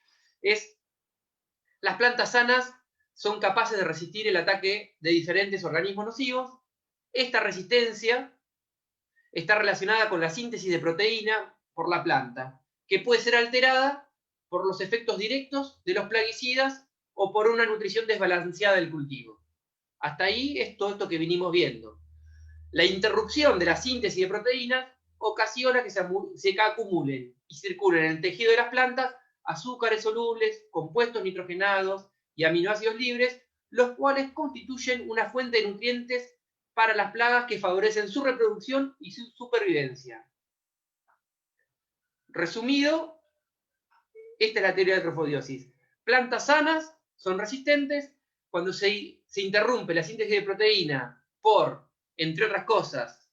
Las plantas sanas son capaces de resistir el ataque de diferentes organismos nocivos. Esta resistencia está relacionada con la síntesis de proteína por la planta, que puede ser alterada por los efectos directos de los plaguicidas o por una nutrición desbalanceada del cultivo. Hasta ahí es todo esto que vinimos viendo. La interrupción de la síntesis de proteínas ocasiona que se acumulen y circulen en el tejido de las plantas azúcares solubles, compuestos nitrogenados y aminoácidos libres, los cuales constituyen una fuente de nutrientes para las plagas que favorecen su reproducción y su supervivencia. Resumido, esta es la teoría de trofobiosis. Plantas sanas son resistentes. Cuando se interrumpe la síntesis de proteína por, entre otras cosas,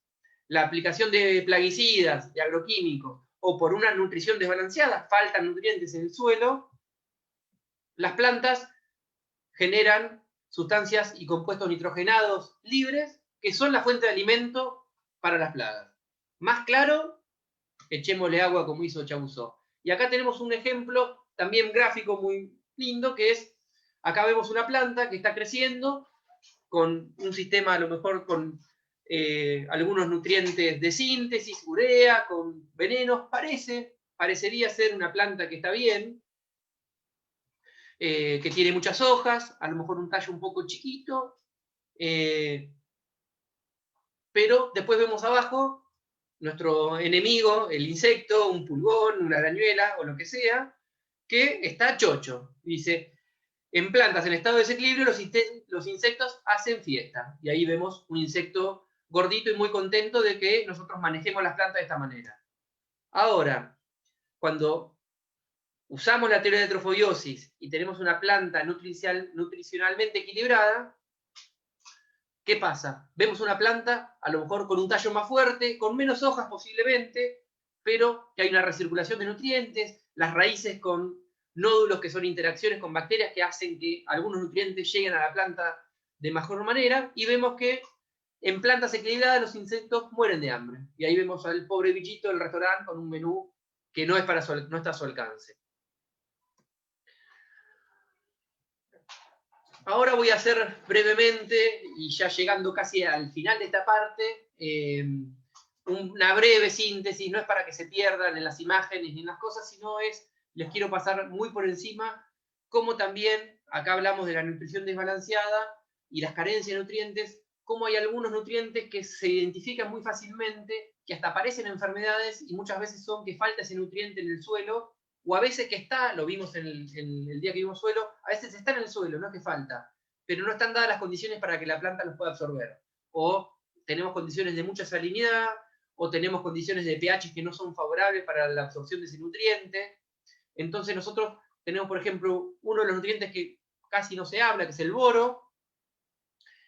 la aplicación de plaguicidas, de agroquímicos, o por una nutrición desbalanceada, faltan nutrientes en el suelo, las plantas generan sustancias y compuestos nitrogenados libres, que son la fuente de alimento para las plagas. Más claro, echémosle agua, como hizo Jabusot. Y acá tenemos un ejemplo también gráfico muy lindo, que es, acá vemos una planta que está creciendo con un sistema, a lo mejor con algunos nutrientes de síntesis, urea, con venenos. Parecería ser una planta que está bien, que tiene muchas hojas, a lo mejor un tallo un poco chiquito, pero después vemos abajo nuestro enemigo, el insecto, un pulgón, una arañuela o lo que sea, que está chocho. Dice, en plantas en estado de desequilibrio los insectos hacen fiesta. Y ahí vemos un insecto gordito y muy contento de que nosotros manejemos las plantas de esta manera. Ahora, cuando usamos la teoría de trofobiosis y tenemos una planta nutricionalmente equilibrada, ¿qué pasa? Vemos una planta, a lo mejor con un tallo más fuerte, con menos hojas posiblemente, pero que hay una recirculación de nutrientes, las raíces con nódulos que son interacciones con bacterias que hacen que algunos nutrientes lleguen a la planta de mejor manera, y vemos que en plantas equilibradas los insectos mueren de hambre. Y ahí vemos al pobre bichito del restaurante con un menú que no está a su alcance. Ahora voy a hacer brevemente, y ya llegando casi al final de esta parte, una breve síntesis. No es para que se pierdan en las imágenes ni en las cosas, sino les quiero pasar muy por encima cómo también, acá hablamos de la nutrición desbalanceada y las carencias de nutrientes, cómo hay algunos nutrientes que se identifican muy fácilmente, que hasta aparecen enfermedades, y muchas veces son que falta ese nutriente en el suelo, o a veces que está, lo vimos en el día que vimos suelo, a veces está en el suelo, no es que falta, pero no están dadas las condiciones para que la planta los pueda absorber. O tenemos condiciones de mucha salinidad, o tenemos condiciones de pH que no son favorables para la absorción de ese nutriente. Entonces nosotros tenemos, por ejemplo, uno de los nutrientes que casi no se habla, que es el boro,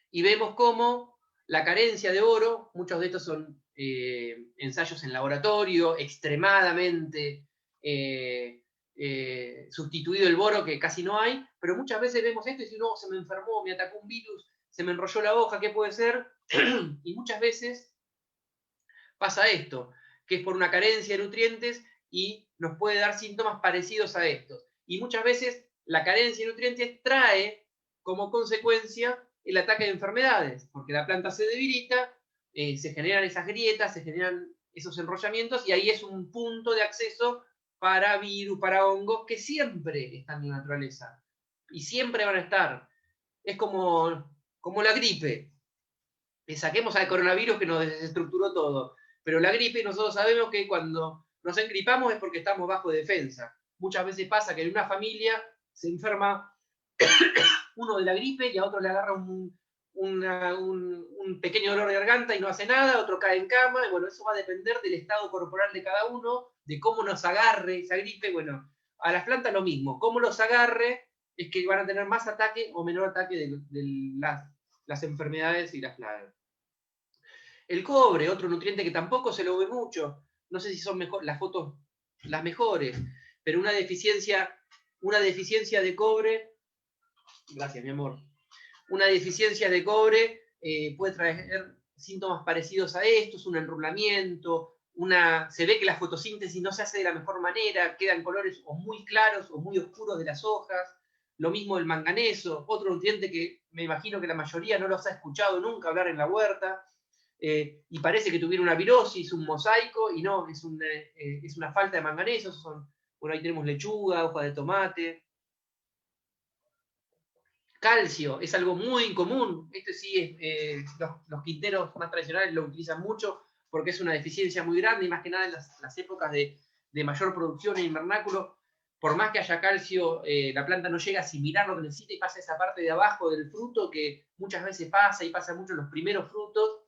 y vemos cómo la carencia de boro, muchos de estos son ensayos en laboratorio, extremadamente sustituido el boro, que casi no hay, pero muchas veces vemos esto y decimos, no, se me enfermó, me atacó un virus, se me enrolló la hoja, ¿qué puede ser? Y muchas veces pasa esto, que es por una carencia de nutrientes y nos puede dar síntomas parecidos a estos. Y muchas veces la carencia de nutrientes trae como consecuencia el ataque de enfermedades, porque la planta se debilita, se generan esas grietas, se generan esos enrollamientos, y ahí es un punto de acceso para virus, para hongos, que siempre están en la naturaleza, y siempre van a estar. Es como la gripe. Saquemos al coronavirus que nos desestructuró todo, pero la gripe nosotros sabemos que cuando nos engripamos es porque estamos bajo defensa. Muchas veces pasa que en una familia se enferma uno de la gripe y a otro le agarra un pequeño dolor de garganta y no hace nada, otro cae en cama, y bueno, eso va a depender del estado corporal de cada uno, de cómo nos agarre esa gripe. Bueno, a las plantas lo mismo, cómo los agarre es que van a tener más ataque o menor ataque de las enfermedades y las plagas. El cobre, otro nutriente que tampoco se lo ve mucho, no sé si son las fotos las mejores, pero una deficiencia de cobre, gracias mi amor, una deficiencia de cobre puede traer síntomas parecidos a estos, un enrulamiento, se ve que la fotosíntesis no se hace de la mejor manera, quedan colores o muy claros o muy oscuros de las hojas. Lo mismo el manganeso, otro nutriente que me imagino que la mayoría no los ha escuchado nunca hablar en la huerta, y parece que tuviera una virosis, un mosaico, y no, es una falta de manganeso. Bueno, ahí tenemos lechuga, hoja de tomate. Calcio, es algo muy común. Este sí, los quinteros más tradicionales lo utilizan mucho porque es una deficiencia muy grande, y más que nada en las épocas de mayor producción en invernáculo. Por más que haya calcio, la planta no llega a asimilar lo que necesita y pasa esa parte de abajo del fruto que muchas veces pasa, y pasa mucho en los primeros frutos,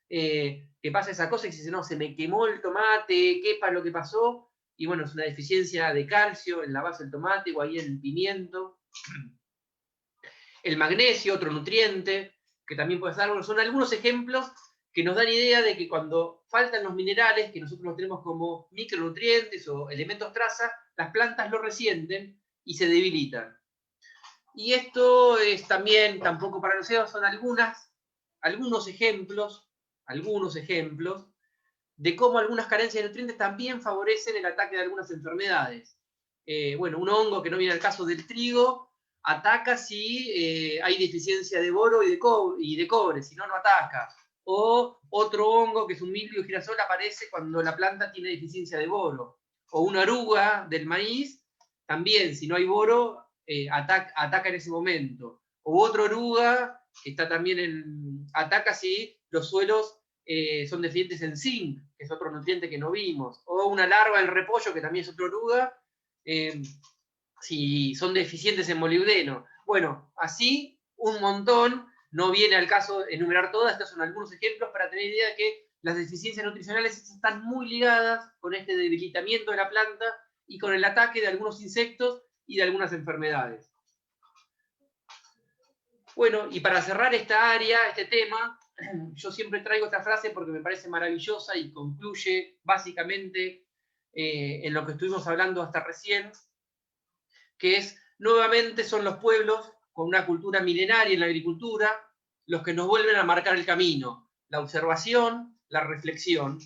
que pasa esa cosa y se dice, no, se me quemó el tomate, ¿qué para lo que pasó? Y bueno, es una deficiencia de calcio en la base del tomate o ahí en el pimiento. El magnesio, otro nutriente, que también puede ser, bueno, son algunos ejemplos que nos dan idea de que cuando faltan los minerales, que nosotros los tenemos como micronutrientes o elementos traza, las plantas lo resienten y se debilitan. Y esto es también, tampoco para los CEOs, son algunos ejemplos de cómo algunas carencias de nutrientes también favorecen el ataque de algunas enfermedades. Bueno, un hongo que no viene al caso del trigo, ataca si hay deficiencia de boro y de cobre, si no, no ataca. O otro hongo, que es un mildio girasol, aparece cuando la planta tiene deficiencia de boro. O una oruga del maíz, también, si no hay boro, ataca en ese momento. O otra oruga, que está también ataca si los suelos son deficientes en zinc, que es otro nutriente que no vimos. O una larva del repollo, que también es otra oruga, si son deficientes en molibdeno. Bueno, así un montón. No viene al caso enumerar todas, estos son algunos ejemplos para tener idea de que las deficiencias nutricionales están muy ligadas con este debilitamiento de la planta y con el ataque de algunos insectos y de algunas enfermedades. Bueno, y para cerrar esta área, este tema, yo siempre traigo esta frase porque me parece maravillosa y concluye básicamente en lo que estuvimos hablando hasta recién, que es, nuevamente son los pueblos con una cultura milenaria en la agricultura los que nos vuelven a marcar el camino, la observación, la reflexión.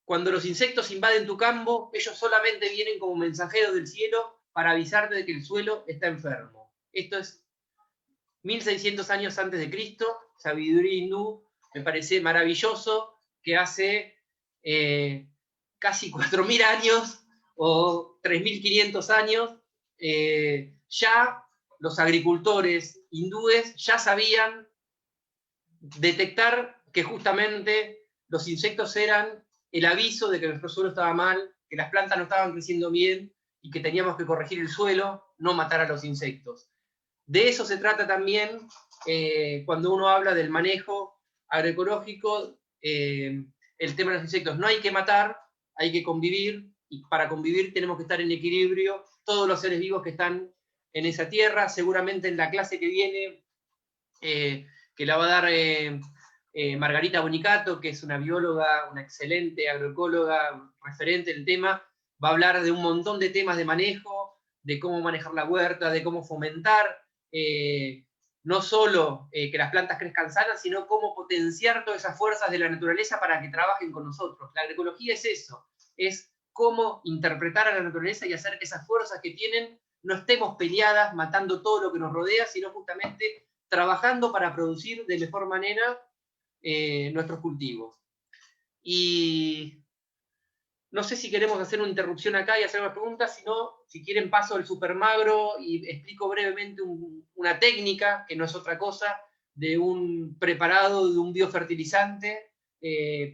Cuando los insectos invaden tu campo, ellos solamente vienen como mensajeros del cielo para avisarte de que el suelo está enfermo. Esto es 1600 años antes de Cristo, sabiduría hindú, me parece maravilloso que hace casi 4000 años o 3500 años ya los agricultores hindúes ya sabían detectar que justamente los insectos eran el aviso de que nuestro suelo estaba mal, que las plantas no estaban creciendo bien y que teníamos que corregir el suelo, no matar a los insectos. De eso se trata también cuando uno habla del manejo agroecológico, el tema de los insectos. No hay que matar, hay que convivir, y para convivir tenemos que estar en equilibrio, todos los seres vivos que están en esa tierra. Seguramente en la clase que viene, que la va a dar Margarita Bonicato, que es una bióloga, una excelente agroecóloga, referente del tema, va a hablar de un montón de temas de manejo, de cómo manejar la huerta, de cómo fomentar no solo que las plantas crezcan sanas, sino cómo potenciar todas esas fuerzas de la naturaleza para que trabajen con nosotros. La agroecología es eso, es cómo interpretar a la naturaleza y hacer que esas fuerzas que tienen no estemos peleadas, matando todo lo que nos rodea, sino justamente trabajando para producir de mejor manera nuestros cultivos. Y no sé si queremos hacer una interrupción acá y hacer unas preguntas, sino si quieren paso al supermagro y explico brevemente una técnica, que no es otra cosa, de un preparado de un biofertilizante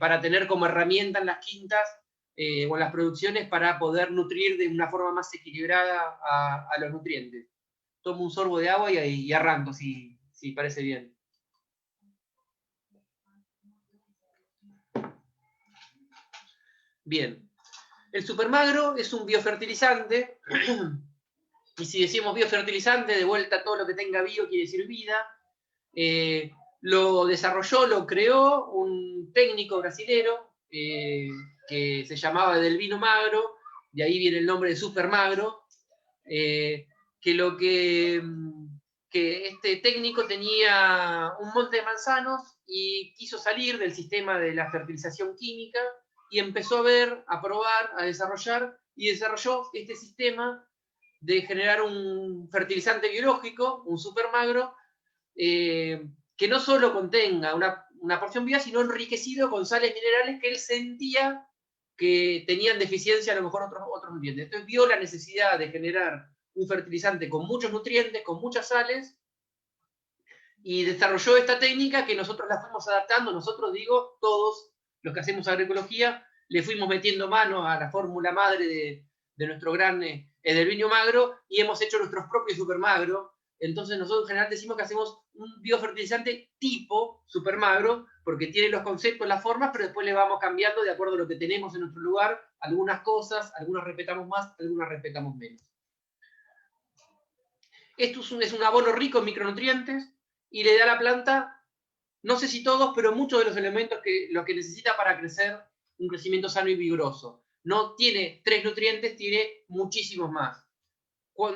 para tener como herramienta en las quintas o en las producciones para poder nutrir de una forma más equilibrada a los nutrientes. Tomo un sorbo de agua y arranco, si parece bien. Bien. El supermagro es un biofertilizante, y si decimos biofertilizante, de vuelta todo lo que tenga bio quiere decir vida. Lo desarrolló, lo creó un técnico brasilero que se llamaba Edelvino Magro, de ahí viene el nombre de supermagro, que este técnico tenía un monte de manzanos y quiso salir del sistema de la fertilización química y empezó a ver, a probar, a desarrollar, y desarrolló este sistema de generar un fertilizante biológico, un supermagro, que no solo contenga una porción viva, sino enriquecido con sales minerales que él sentía que tenían deficiencia a lo mejor otros nutrientes. Entonces vio la necesidad de generar un fertilizante con muchos nutrientes, con muchas sales, y desarrolló esta técnica que nosotros la fuimos adaptando. Nosotros, digo, todos los que hacemos agroecología, le fuimos metiendo mano a la fórmula madre de nuestro gran Edelvino Magro y hemos hecho nuestros propios supermagro. Entonces nosotros en general decimos que hacemos un biofertilizante tipo supermagro porque tiene los conceptos, las formas, pero después le vamos cambiando de acuerdo a lo que tenemos en nuestro lugar. Algunas cosas, algunas respetamos más, algunas respetamos menos. Esto es un abono rico en micronutrientes y le da a la planta, no sé si todos, pero muchos de los elementos lo que necesita para crecer un crecimiento sano y vigoroso. No tiene 3 nutrientes, tiene muchísimos más.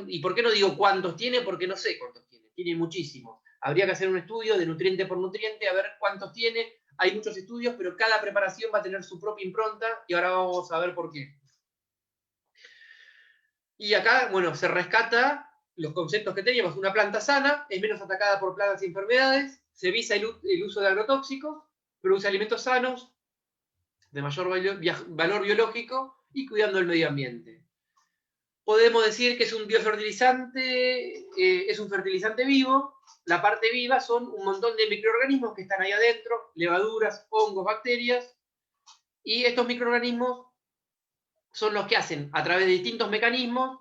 ¿Y por qué no digo cuántos tiene? Porque no sé cuántos tiene. Tiene muchísimos. Habría que hacer un estudio de nutriente por nutriente, a ver cuántos tiene. Hay muchos estudios, pero cada preparación va a tener su propia impronta y ahora vamos a ver por qué. Y acá, bueno, se rescata los conceptos que teníamos. Una planta sana es menos atacada por plagas y enfermedades, se evita el uso de agrotóxicos, produce alimentos sanos, de mayor valor biológico y cuidando el medio ambiente. Podemos decir que es un biofertilizante, es un fertilizante vivo. La parte viva son un montón de microorganismos que están ahí adentro, levaduras, hongos, bacterias, y estos microorganismos son los que hacen, a través de distintos mecanismos,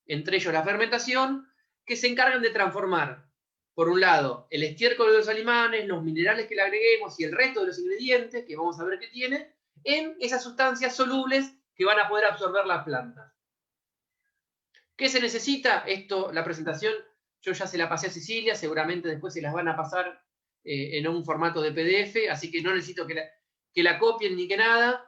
entre ellos la fermentación, que se encargan de transformar, por un lado, el estiércol de los alimañes, los minerales que le agreguemos y el resto de los ingredientes, que vamos a ver qué tiene, en esas sustancias solubles que van a poder absorber las plantas. ¿Qué se necesita? Esto, la presentación, yo ya se la pasé a Cecilia, seguramente después se las van a pasar en un formato de PDF, así que no necesito que la copien ni que nada.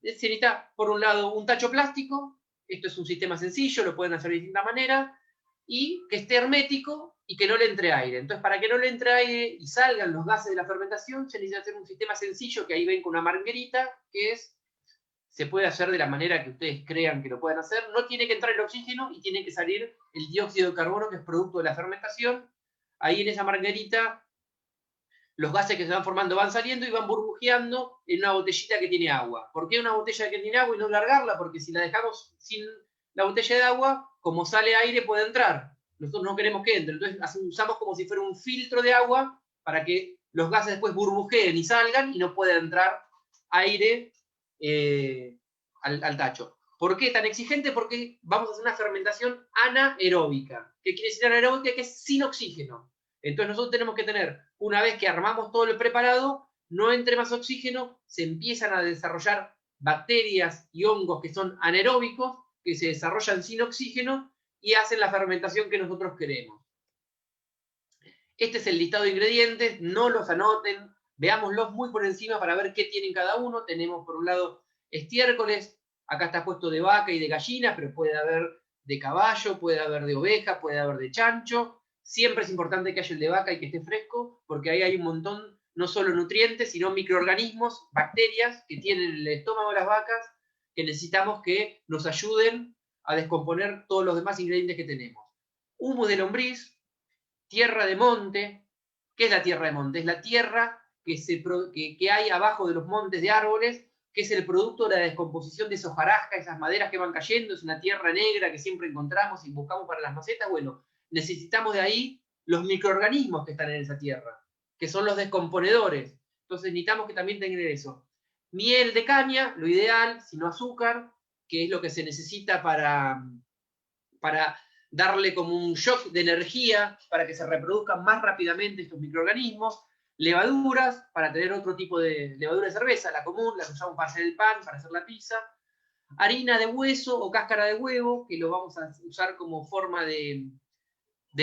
Se necesita, por un lado, un tacho plástico. Esto es un sistema sencillo, lo pueden hacer de distinta manera, y que esté hermético y que no le entre aire. Entonces, para que no le entre aire y salgan los gases de la fermentación, se necesita hacer un sistema sencillo, que ahí ven con una manguerita, se puede hacer de la manera que ustedes crean que lo pueden hacer. No tiene que entrar el oxígeno y tiene que salir el dióxido de carbono, que es producto de la fermentación. Ahí en esa manguerita, los gases que se van formando van saliendo y van burbujeando en una botellita que tiene agua. ¿Por qué una botella que tiene agua y no largarla? Porque si la dejamos sin la botella de agua, como sale aire puede entrar. Nosotros no queremos que entre. Entonces usamos como si fuera un filtro de agua para que los gases después burbujeen y salgan y no pueda entrar aire al tacho. ¿Por qué tan exigente? Porque vamos a hacer una fermentación anaeróbica. ¿Qué quiere decir anaeróbica? Que es sin oxígeno. Entonces nosotros tenemos que tener, una vez que armamos todo el preparado, no entre más oxígeno, se empiezan a desarrollar bacterias y hongos que son anaeróbicos, que se desarrollan sin oxígeno y hacen la fermentación que nosotros queremos. Este es el listado de ingredientes, no los anoten, veámoslos muy por encima para ver qué tienen cada uno. Tenemos por un lado estiércoles, acá está puesto de vaca y de gallina, pero puede haber de caballo, puede haber de oveja, puede haber de chancho. Siempre es importante que haya el de vaca y que esté fresco, porque ahí hay un montón, no solo nutrientes, sino microorganismos, bacterias que tienen en el estómago de las vacas, que necesitamos que nos ayuden a descomponer todos los demás ingredientes que tenemos. Humus de lombriz, tierra de monte. ¿Qué es la tierra de monte? Es la tierra que hay abajo de los montes de árboles, que es el producto de la descomposición de esos hojarasca, esas maderas que van cayendo. Es una tierra negra que siempre encontramos y buscamos para las macetas. Bueno, necesitamos de ahí los microorganismos que están en esa tierra, que son los descomponedores. Entonces necesitamos que también tengan eso. Miel de caña, lo ideal, sino azúcar, que es lo que se necesita para darle como un shock de energía para que se reproduzcan más rápidamente estos microorganismos. Levaduras, para tener otro tipo de levadura de cerveza, la común, la que usamos para hacer el pan, para hacer la pizza. Harina de hueso o cáscara de huevo, que lo vamos a usar como forma de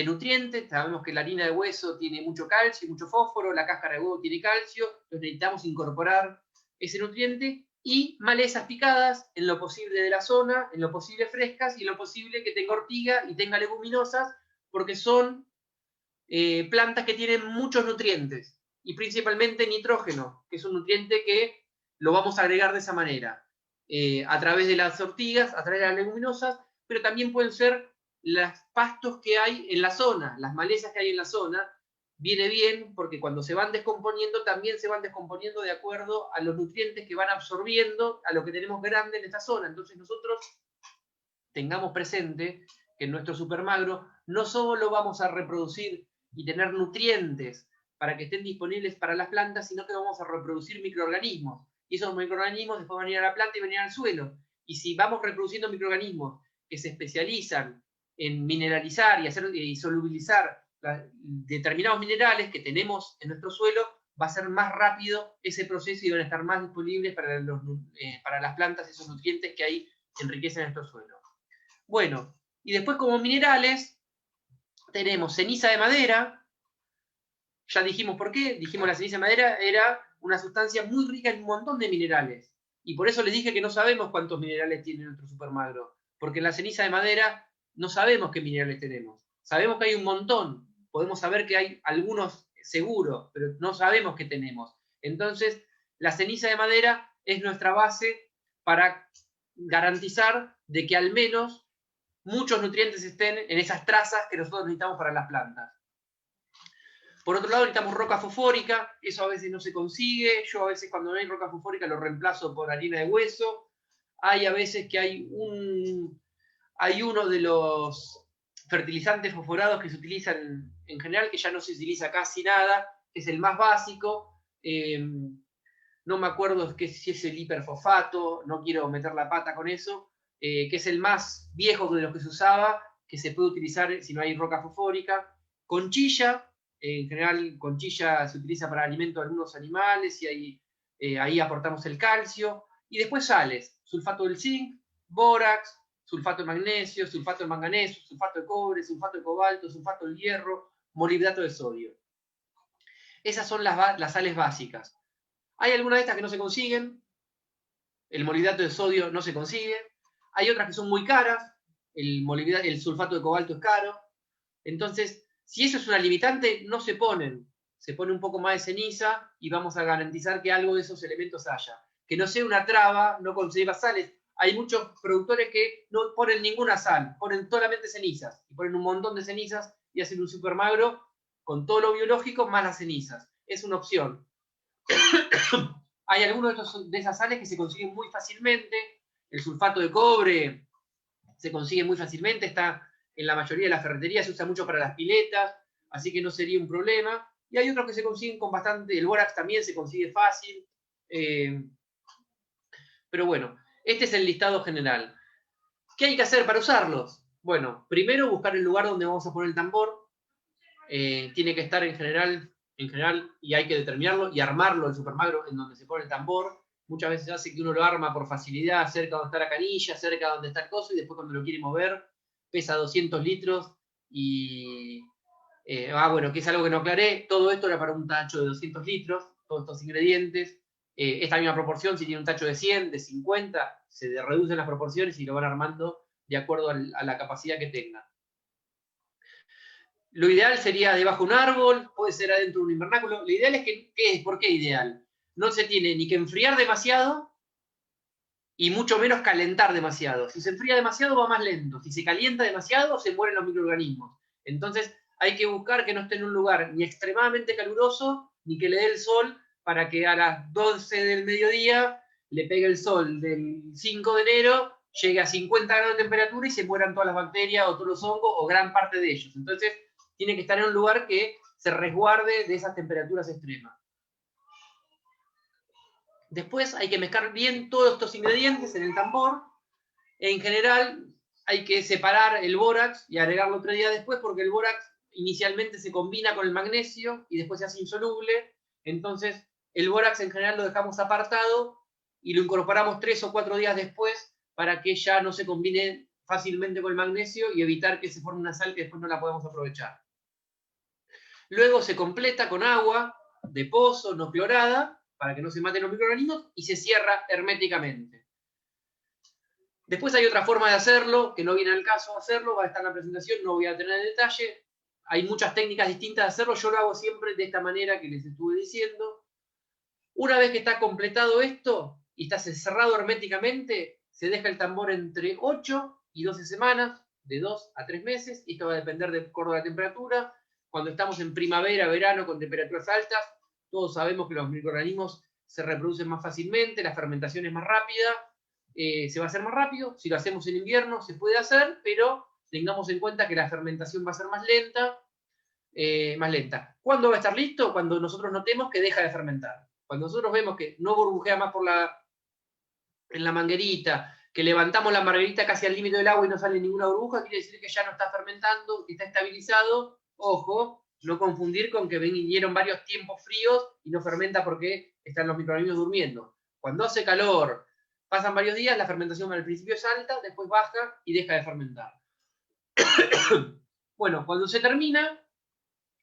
nutrientes. Sabemos que la harina de hueso tiene mucho calcio y mucho fósforo, la cáscara de huevo tiene calcio, entonces necesitamos incorporar ese nutriente. Y malezas picadas, en lo posible de la zona, en lo posible frescas, y en lo posible que tenga ortiga y tenga leguminosas, porque son plantas que tienen muchos nutrientes, y principalmente nitrógeno, que es un nutriente que lo vamos a agregar de esa manera, a través de las ortigas, a través de las leguminosas, pero también pueden ser los pastos que hay en la zona, las malezas que hay en la zona. Viene bien porque cuando se van descomponiendo, también se van descomponiendo de acuerdo a los nutrientes que van absorbiendo a lo que tenemos grande en esta zona. Entonces nosotros tengamos presente que en nuestro supermagro no solo vamos a reproducir y tener nutrientes para que estén disponibles para las plantas, sino que vamos a reproducir microorganismos. Y esos microorganismos después van a ir a la planta y van a ir al suelo. Y si vamos reproduciendo microorganismos que se especializan en mineralizar y solubilizar determinados minerales que tenemos en nuestro suelo, va a ser más rápido ese proceso y van a estar más disponibles para las plantas esos nutrientes que ahí enriquecen nuestro suelo. Bueno, y después como minerales tenemos ceniza de madera. Ya dijimos por qué. Dijimos la ceniza de madera era una sustancia muy rica en un montón de minerales. Y por eso les dije que no sabemos cuántos minerales tiene nuestro supermagro. Porque en la ceniza de madera no sabemos qué minerales tenemos. Sabemos que hay un montón. Podemos saber que hay algunos seguros, pero no sabemos qué tenemos. Entonces, la ceniza de madera es nuestra base para garantizar de que al menos muchos nutrientes estén en esas trazas que nosotros necesitamos para las plantas. Por otro lado, necesitamos roca fosfórica. Eso a veces no se consigue. Yo a veces cuando no hay roca fosfórica lo reemplazo por harina de hueso. Hay a veces que hay uno de los fertilizantes fosforados que se utilizan en general, que ya no se utiliza casi nada, que es el más básico. No me acuerdo si es el hiperfosfato, no quiero meter la pata con eso, que es el más viejo de los que se usaba, que se puede utilizar si no hay roca fosfórica. Conchilla, en general conchilla se utiliza para alimento de algunos animales y ahí aportamos el calcio. Y después sales sulfato del zinc, bórax, sulfato de magnesio, sulfato de manganeso, sulfato de cobre, sulfato de cobalto, sulfato de hierro, molibdato de sodio. Esas son las sales básicas. Hay algunas de estas que no se consiguen. El molibdato de sodio no se consigue. Hay otras que son muy caras. El sulfato de cobalto es caro. Entonces, si eso es una limitante, no se ponen. Se pone un poco más de ceniza y vamos a garantizar que algo de esos elementos haya. Que no sea una traba no conseguir las sales. Hay muchos productores que no ponen ninguna sal, ponen solamente cenizas. Y ponen un montón de cenizas y hacen un super magro con todo lo biológico más las cenizas. Es una opción. Hay algunos de esas sales que se consiguen muy fácilmente. El sulfato de cobre se consigue muy fácilmente, está en la mayoría de las ferreterías, se usa mucho para las piletas, así que no sería un problema. Y hay otros que se consiguen con bastante, el bórax también se consigue fácil. Pero bueno, este es el listado general. ¿Qué hay que hacer para usarlos? Bueno, primero buscar el lugar donde vamos a poner el tambor. Tiene que estar en general, y hay que determinarlo y armarlo el supermagro en donde se pone el tambor. Muchas veces hace que uno lo arma por facilidad, cerca donde está la canilla, cerca donde está el coso, y después cuando lo quiere mover, pesa 200 litros y... bueno, que es algo que no aclaré, todo esto era para un tacho de 200 litros, todos estos ingredientes. Esta misma proporción, si tiene un tacho de 100, de 50, se reducen las proporciones y lo van armando de acuerdo a la capacidad que tenga. Lo ideal sería debajo de un árbol, puede ser adentro de un invernáculo. Lo ideal es que, ¿por qué ideal? No se tiene ni que enfriar demasiado y mucho menos calentar demasiado. Si se enfría demasiado va más lento. Si se calienta demasiado se mueren los microorganismos. Entonces hay que buscar que no esté en un lugar ni extremadamente caluroso ni que le dé el sol para que a las 12 del mediodía le pegue el sol del 5 de enero, llegue a 50 grados de temperatura y se mueran todas las bacterias o todos los hongos o gran parte de ellos. Entonces tiene que estar en un lugar que se resguarde de esas temperaturas extremas. Después hay que mezclar bien todos estos ingredientes en el tambor. En general hay que separar el bórax y agregarlo 3 días después porque el bórax inicialmente se combina con el magnesio y después se hace insoluble. Entonces el bórax en general lo dejamos apartado y lo incorporamos 3 o 4 días después para que ya no se combine fácilmente con el magnesio y evitar que se forme una sal que después no la podamos aprovechar. Luego se completa con agua de pozo no clorada para que no se maten los microorganismos y se cierra herméticamente. Después hay otra forma de hacerlo, que no viene al caso hacerlo, va a estar en la presentación, no voy a tener el detalle. Hay muchas técnicas distintas de hacerlo, yo lo hago siempre de esta manera que les estuve diciendo. Una vez que está completado esto y está cerrado herméticamente, se deja el tambor entre 8 y 12 semanas, de 2 a 3 meses, y esto va a depender de acuerdo a la temperatura. Cuando estamos en primavera, verano, con temperaturas altas, todos sabemos que los microorganismos se reproducen más fácilmente, la fermentación es más rápida, se va a hacer más rápido. Si lo hacemos en invierno se puede hacer, pero tengamos en cuenta que la fermentación va a ser más lenta. ¿Cuándo va a estar listo? Cuando nosotros notemos que deja de fermentar. Cuando nosotros vemos que no burbujea más en la manguerita, que levantamos la manguerita casi al límite del agua y no sale ninguna burbuja, quiere decir que ya no está fermentando, que está estabilizado. Ojo, no confundir con que vinieron varios tiempos fríos y no fermenta porque están los microorganismos durmiendo. Cuando hace calor, pasan varios días, la fermentación al principio es alta, después baja y deja de fermentar. Bueno, cuando se termina,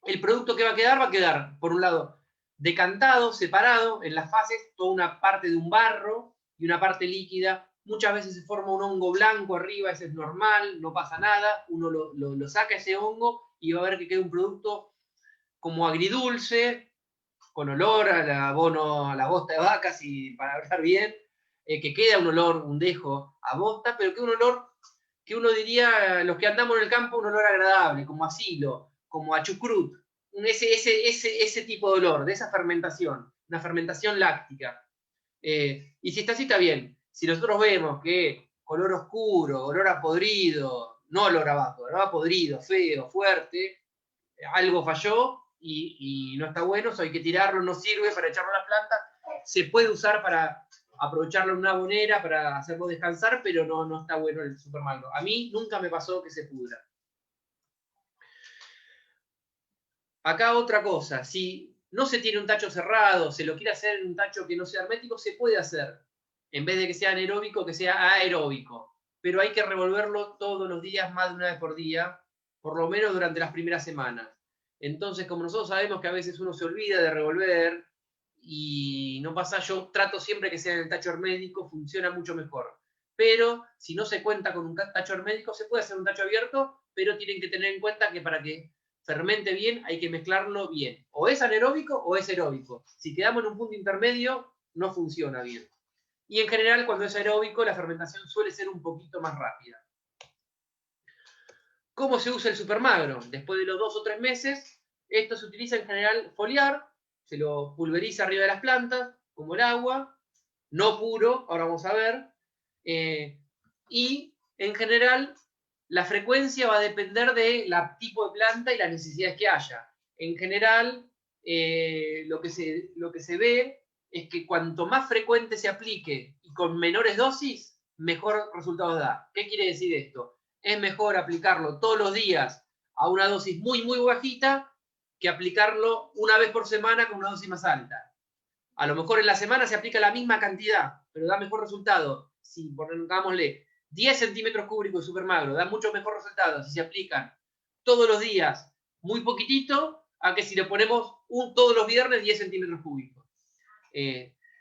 el producto que va a quedar, por un lado, decantado, separado, en las fases, toda una parte de un barro y una parte líquida. Muchas veces se forma un hongo blanco arriba, ese es normal, no pasa nada, uno lo saca ese hongo y va a ver que queda un producto como agridulce, con olor al abono, a la bosta de vacas, y para hablar bien, que queda un olor, un dejo a bosta, pero que un olor que uno diría, los que andamos en el campo, un olor agradable, como a silo, como a chucrut, ese tipo de olor, de esa fermentación, una fermentación láctica. Y si está así, está bien. Si nosotros vemos que color oscuro, olor a podrido, no olor a vaco, olor a podrido, feo, fuerte, algo falló y no está bueno, eso hay que tirarlo, no sirve para echarlo a las plantas, se puede usar para aprovecharlo en una abonera, para hacerlo descansar, pero no está bueno el supermagro. A mí nunca me pasó que se pudra. Acá otra cosa, si no se tiene un tacho cerrado, se lo quiere hacer en un tacho que no sea hermético, se puede hacer. En vez de que sea anaeróbico, que sea aeróbico. Pero hay que revolverlo todos los días, más de una vez por día, por lo menos durante las primeras semanas. Entonces, como nosotros sabemos que a veces uno se olvida de revolver y no pasa, yo trato siempre que sea en el tacho hermético, funciona mucho mejor. Pero si no se cuenta con un tacho hermético, se puede hacer un tacho abierto, pero tienen que tener en cuenta que para que fermente bien hay que mezclarlo bien. O es anaeróbico o es aeróbico. Si quedamos en un punto intermedio, no funciona bien. Y en general, cuando es aeróbico, la fermentación suele ser un poquito más rápida. ¿Cómo se usa el supermagro? Después de los 2 o 3 meses, esto se utiliza en general foliar, se lo pulveriza arriba de las plantas, como el agua, no puro, ahora vamos a ver, y en general la frecuencia va a depender del tipo de planta y las necesidades que haya. En general, lo que se ve es que cuanto más frecuente se aplique y con menores dosis, mejor resultados da. ¿Qué quiere decir esto? Es mejor aplicarlo todos los días a una dosis muy, muy bajita que aplicarlo una vez por semana con una dosis más alta. A lo mejor en la semana se aplica la misma cantidad, pero da mejor resultado. Si pongámosle 10 centímetros cúbicos de supermagro, da mucho mejor resultado si se aplican todos los días muy poquitito, a que si le ponemos todos los viernes 10 centímetros cúbicos.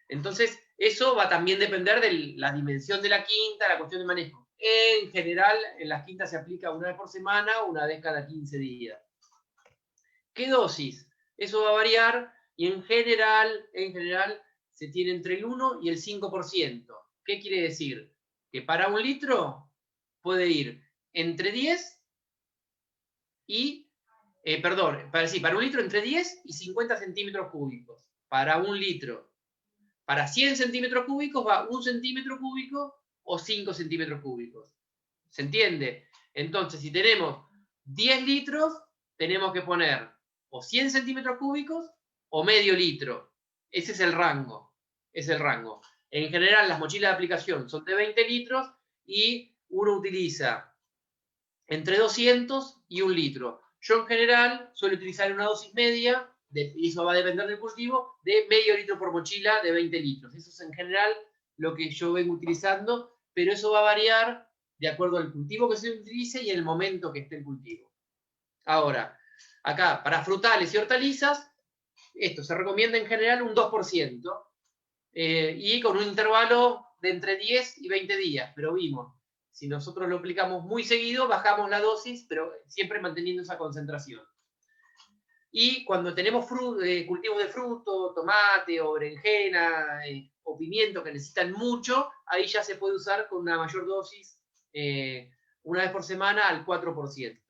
Entonces, eso va a también depender de la dimensión de la quinta, la cuestión de manejo. En general, en las quintas se aplica una vez por semana, una vez cada 15 días. ¿Qué dosis? Eso va a variar y en general se tiene entre el 1 y el 5%. ¿Qué quiere decir? Que para un litro puede ir entre 10 y, para un litro entre 10 y 50 centímetros cúbicos. Para un litro. Para 100 centímetros cúbicos va 1 centímetro cúbico o 5 centímetros cúbicos. ¿Se entiende? Entonces, si tenemos 10 litros, tenemos que poner o 100 centímetros cúbicos o medio litro. Ese es el rango. Es el rango. En general, las mochilas de aplicación son de 20 litros y uno utiliza entre 200 y 1 litro. Yo en general suelo utilizar una dosis media, y eso va a depender del cultivo, de medio litro por mochila de 20 litros. Eso es en general lo que yo vengo utilizando, pero eso va a variar de acuerdo al cultivo que se utilice y el momento que esté el cultivo. Ahora, acá, para frutales y hortalizas, esto se recomienda en general un 2%, y con un intervalo de entre 10 y 20 días, pero vimos, si nosotros lo aplicamos muy seguido, bajamos la dosis, pero siempre manteniendo esa concentración. Y cuando tenemos cultivos de fruto, tomate o berenjena o pimiento que necesitan mucho, ahí ya se puede usar con una mayor dosis, una vez por semana al 4%.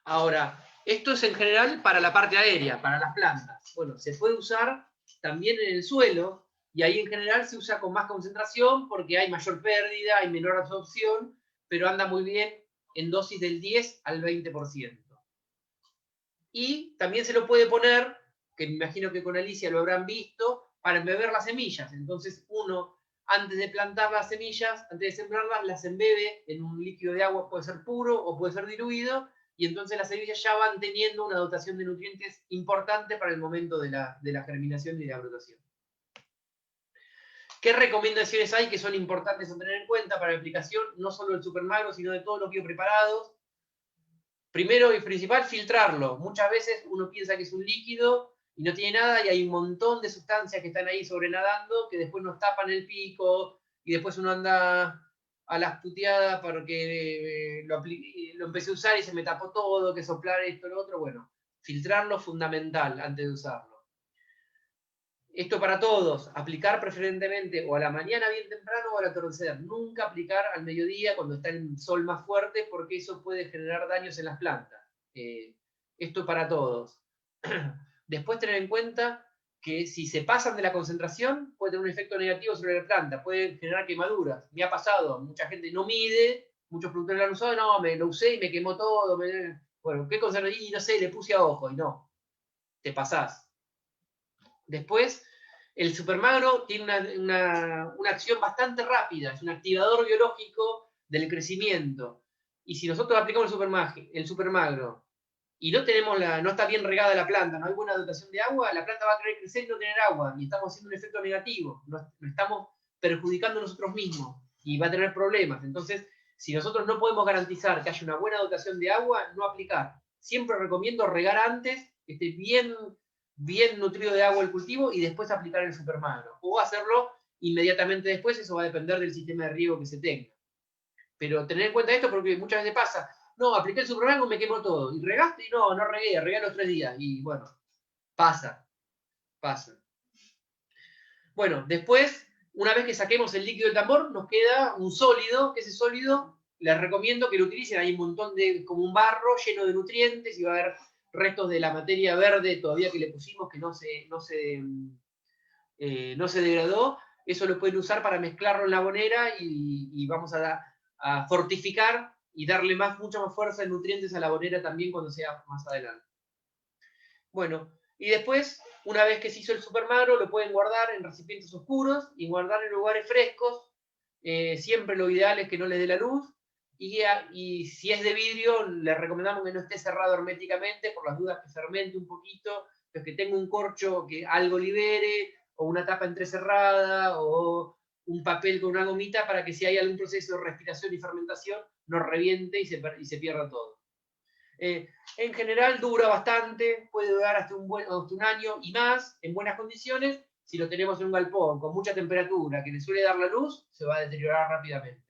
Ahora, esto es en general para la parte aérea, para las plantas. Bueno, se puede usar también en el suelo, y ahí en general se usa con más concentración porque hay mayor pérdida, hay menor absorción, pero anda muy bien en dosis del 10 al 20%. Y también se lo puede poner, que me imagino que con Alicia lo habrán visto, para embeber las semillas. Entonces uno, antes de plantar las semillas, antes de sembrarlas, las embebe en un líquido de agua, puede ser puro o puede ser diluido, y entonces las semillas ya van teniendo una dotación de nutrientes importante para el momento de la germinación y de la brotación. ¿Qué recomendaciones hay que son importantes a tener en cuenta para la aplicación, no solo del supermagro, sino de todos los biopreparados? Primero y principal, filtrarlo. Muchas veces uno piensa que es un líquido y no tiene nada, y hay un montón de sustancias que están ahí sobrenadando que después nos tapan el pico y después uno anda a las puteadas porque lo empecé a usar y se me tapó todo, que soplar esto, lo otro. Bueno, filtrarlo es fundamental antes de usarlo. Esto para todos, aplicar preferentemente o a la mañana bien temprano o al atardecer. Nunca aplicar al mediodía cuando está el sol más fuerte, porque eso puede generar daños en las plantas. Esto para todos. Después tener en cuenta que si se pasan de la concentración puede tener un efecto negativo sobre la planta, puede generar quemaduras. Me ha pasado, mucha gente no mide, muchos productores lo han usado, no, lo usé y me quemó todo. Bueno, ¿qué concentración? Y no sé, le puse a ojo y no, te pasás. Después, el supermagro tiene una acción bastante rápida, es un activador biológico del crecimiento. Y si nosotros aplicamos el supermagro y no está bien regada la planta, no hay buena dotación de agua, la planta va a querer crecer y no tener agua, y estamos haciendo un efecto negativo, nos estamos perjudicando nosotros mismos, y va a tener problemas. Entonces, si nosotros no podemos garantizar que haya una buena dotación de agua, no aplicar. Siempre recomiendo regar antes, que esté bien nutrido de agua el cultivo, y después aplicar el supermagro. O hacerlo inmediatamente después, eso va a depender del sistema de riego que se tenga. Pero tener en cuenta esto porque muchas veces pasa, no, apliqué el supermagro y me quemó todo. Y regaste y no regué a los 3 días. Y bueno, pasa. Bueno, después, una vez que saquemos el líquido del tambor, nos queda un sólido, que ese sólido les recomiendo que lo utilicen. Hay un montón como un barro lleno de nutrientes, y va a haber restos de la materia verde todavía que le pusimos que no se degradó. Eso lo pueden usar para mezclarlo en la abonera, y vamos a fortificar y darle mucha más fuerza de nutrientes a la abonera también cuando sea más adelante. Bueno, y después, una vez que se hizo el supermagro, lo pueden guardar en recipientes oscuros y guardar en lugares frescos. Siempre lo ideal es que no les dé la luz, y si es de vidrio, les recomendamos que no esté cerrado herméticamente, por las dudas que fermente un poquito, que tenga un corcho que algo libere, o una tapa entrecerrada, o un papel con una gomita, para que si hay algún proceso de respiración y fermentación, no reviente y se pierda todo. En general dura bastante, puede durar hasta un año y más, en buenas condiciones. Si lo tenemos en un galpón con mucha temperatura, que le suele dar la luz, se va a deteriorar rápidamente.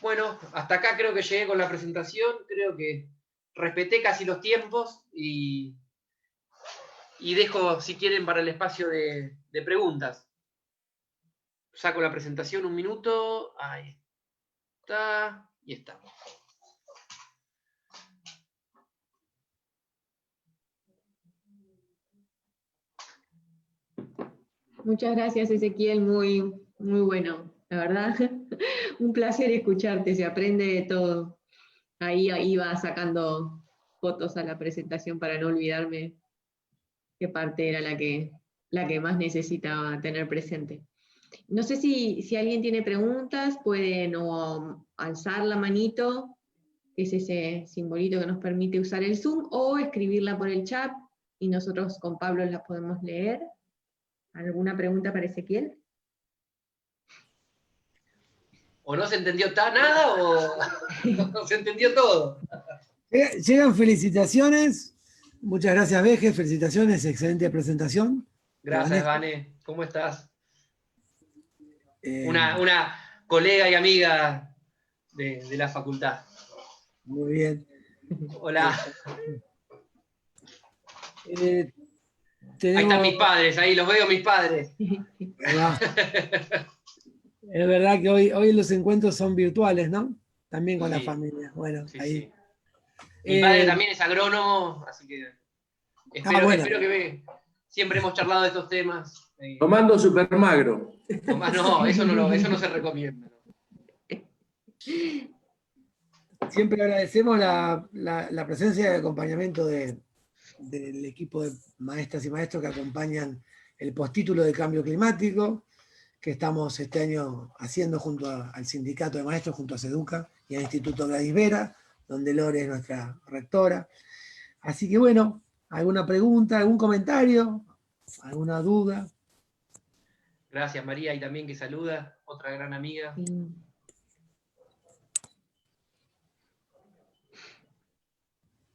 Bueno, hasta acá creo que llegué con la presentación, creo que respeté casi los tiempos, y dejo, si quieren, para el espacio de preguntas. Saco la presentación un minuto, ahí está, y estamos. Muchas gracias, Ezequiel, muy bueno, la verdad. Un placer escucharte, se aprende de todo. Ahí iba sacando fotos a la presentación para no olvidarme qué parte era la que más necesitaba tener presente. No sé si alguien tiene preguntas, pueden o alzar la manito, que es ese simbolito que nos permite usar el Zoom, o escribirla por el chat y nosotros con Pablo la podemos leer. ¿Alguna pregunta para Ezequiel? O no se entendió nada, o no se entendió todo. Llegan felicitaciones. Muchas gracias, Veje. Felicitaciones, excelente presentación. Gracias, Vane. ¿Cómo estás? Eh, Una colega y amiga de la facultad. Muy bien. Hola. Ahí están mis padres, ahí los veo, mis padres. Es verdad que hoy los encuentros son virtuales, ¿no? También con la familia. Bueno, sí, ahí. Sí. Mi padre también es agrónomo, así que espero que siempre hemos charlado de estos temas. Tomando supermagro. No, eso no se recomienda. Siempre agradecemos la presencia y el acompañamiento del equipo de maestras y maestros que acompañan el postítulo de cambio climático, que estamos este año haciendo junto al Sindicato de Maestros, junto a SEDUCA y al Instituto Gladys Vera, donde Lore es nuestra rectora. Así que bueno, ¿alguna pregunta, algún comentario, alguna duda? Gracias, María, y también que saluda, otra gran amiga.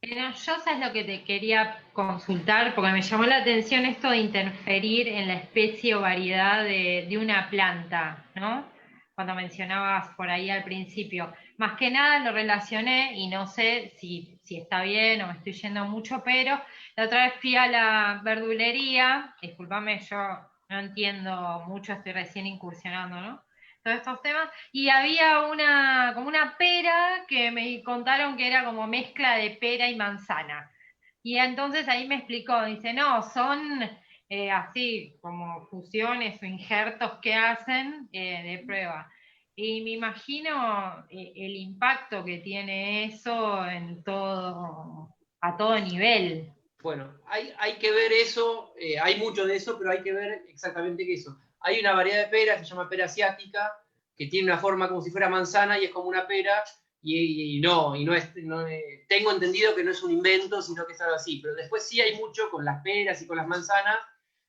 Yo sabes lo que te quería consultar, porque me llamó la atención esto de interferir en la especie o variedad de una planta, ¿no? Cuando mencionabas por ahí al principio. Más que nada lo relacioné, y no sé si está bien o me estoy yendo mucho, pero la otra vez fui a la verdulería, discúlpame, yo no entiendo mucho, estoy recién incursionando, ¿no? Todos estos temas, y había como una pera que me contaron que era como mezcla de pera y manzana. Y entonces ahí me explicó, dice, no, son así como fusiones o injertos que hacen de prueba. Y me imagino el impacto que tiene eso a todo nivel. Bueno, hay que ver eso, hay mucho de eso, pero hay que ver exactamente qué es eso. Hay una variedad de peras, se llama pera asiática, que tiene una forma como si fuera manzana y es como una pera, y no es, tengo entendido que no es un invento, sino que es algo así. Pero después sí hay mucho con las peras y con las manzanas,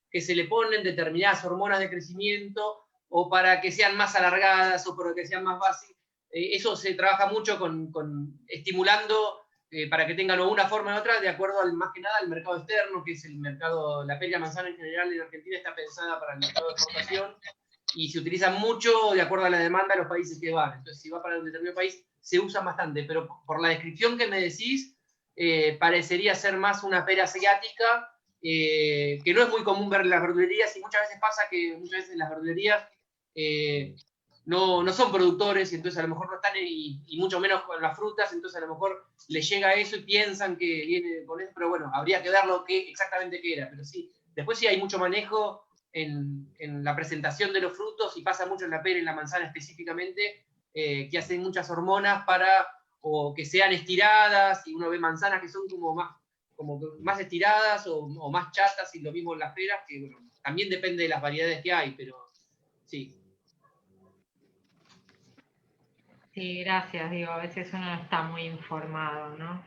que se le ponen determinadas hormonas de crecimiento, o para que sean más alargadas, o para que sean más básicas. Eso se trabaja mucho con estimulando para que tengan una forma u otra, de acuerdo más que nada al mercado externo, que es el mercado, la pera y la manzana en general en Argentina está pensada para el mercado de exportación, y se utiliza mucho de acuerdo a la demanda de los países que van. Entonces, si va para un determinado país, se usa bastante, pero por la descripción que me decís, parecería ser más una pera asiática, que no es muy común ver en las verdulerías, y muchas veces pasa que muchas veces las verdulerías no son productores, y entonces a lo mejor no están, y mucho menos con las frutas, entonces a lo mejor les llega eso y piensan que viene con eso, pero bueno, habría que ver exactamente qué era. Pero sí, después sí hay mucho manejo en la presentación de los frutos, y pasa mucho en la pera y en la manzana específicamente, que hacen muchas hormonas o que sean estiradas, y uno ve manzanas que son como más estiradas o más chatas, y lo mismo en las peras, que bueno, también depende de las variedades que hay, pero sí. Sí, gracias, digo, a veces uno no está muy informado, ¿no?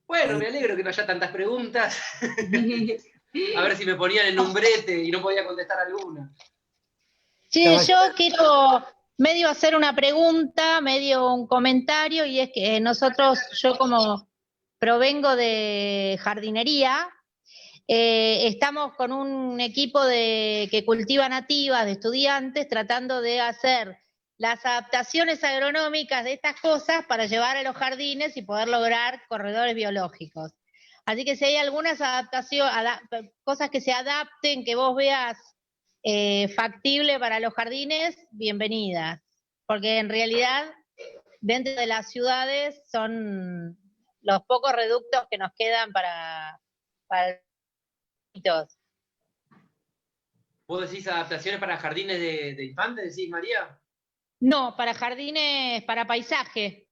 Bueno, me alegro que no haya tantas preguntas. A ver si me ponían en un brete y no podía contestar alguna. Sí, yo quiero medio hacer una pregunta, medio un comentario, y es que yo como provengo de jardinería, estamos con un equipo que cultiva nativas, de estudiantes, tratando de hacer las adaptaciones agronómicas de estas cosas para llevar a los jardines y poder lograr corredores biológicos. Así que si hay algunas cosas que se adapten, que vos veas factible para los jardines, bienvenidas. Porque en realidad, dentro de las ciudades, son los pocos reductos que nos quedan para todos. ¿Vos decís adaptaciones para jardines de infantes, decís, María? No, para jardines, para paisaje.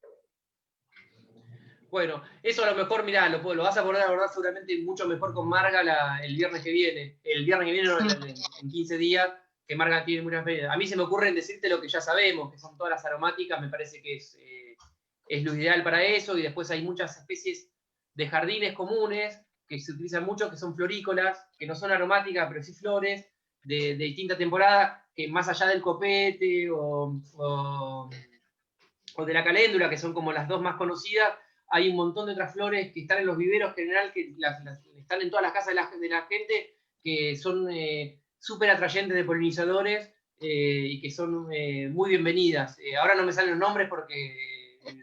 Bueno, eso a lo mejor, mirá, lo vas a poder abordar seguramente mucho mejor con Marga el viernes que viene. El viernes que viene, no, en 15 días, que Marga tiene muchas veces. A mí se me ocurre decirte lo que ya sabemos, que son todas las aromáticas, me parece que es lo ideal para eso, y después hay muchas especies de jardines comunes que se utilizan mucho, que son florícolas, que no son aromáticas, pero sí flores, de distinta temporada, que más allá del copete o de la caléndula, que son como las dos más conocidas, hay un montón de otras flores que están en los viveros en general, que están en todas las casas de la gente, que son súper atrayentes de polinizadores, y que son muy bienvenidas. Ahora no me salen los nombres porque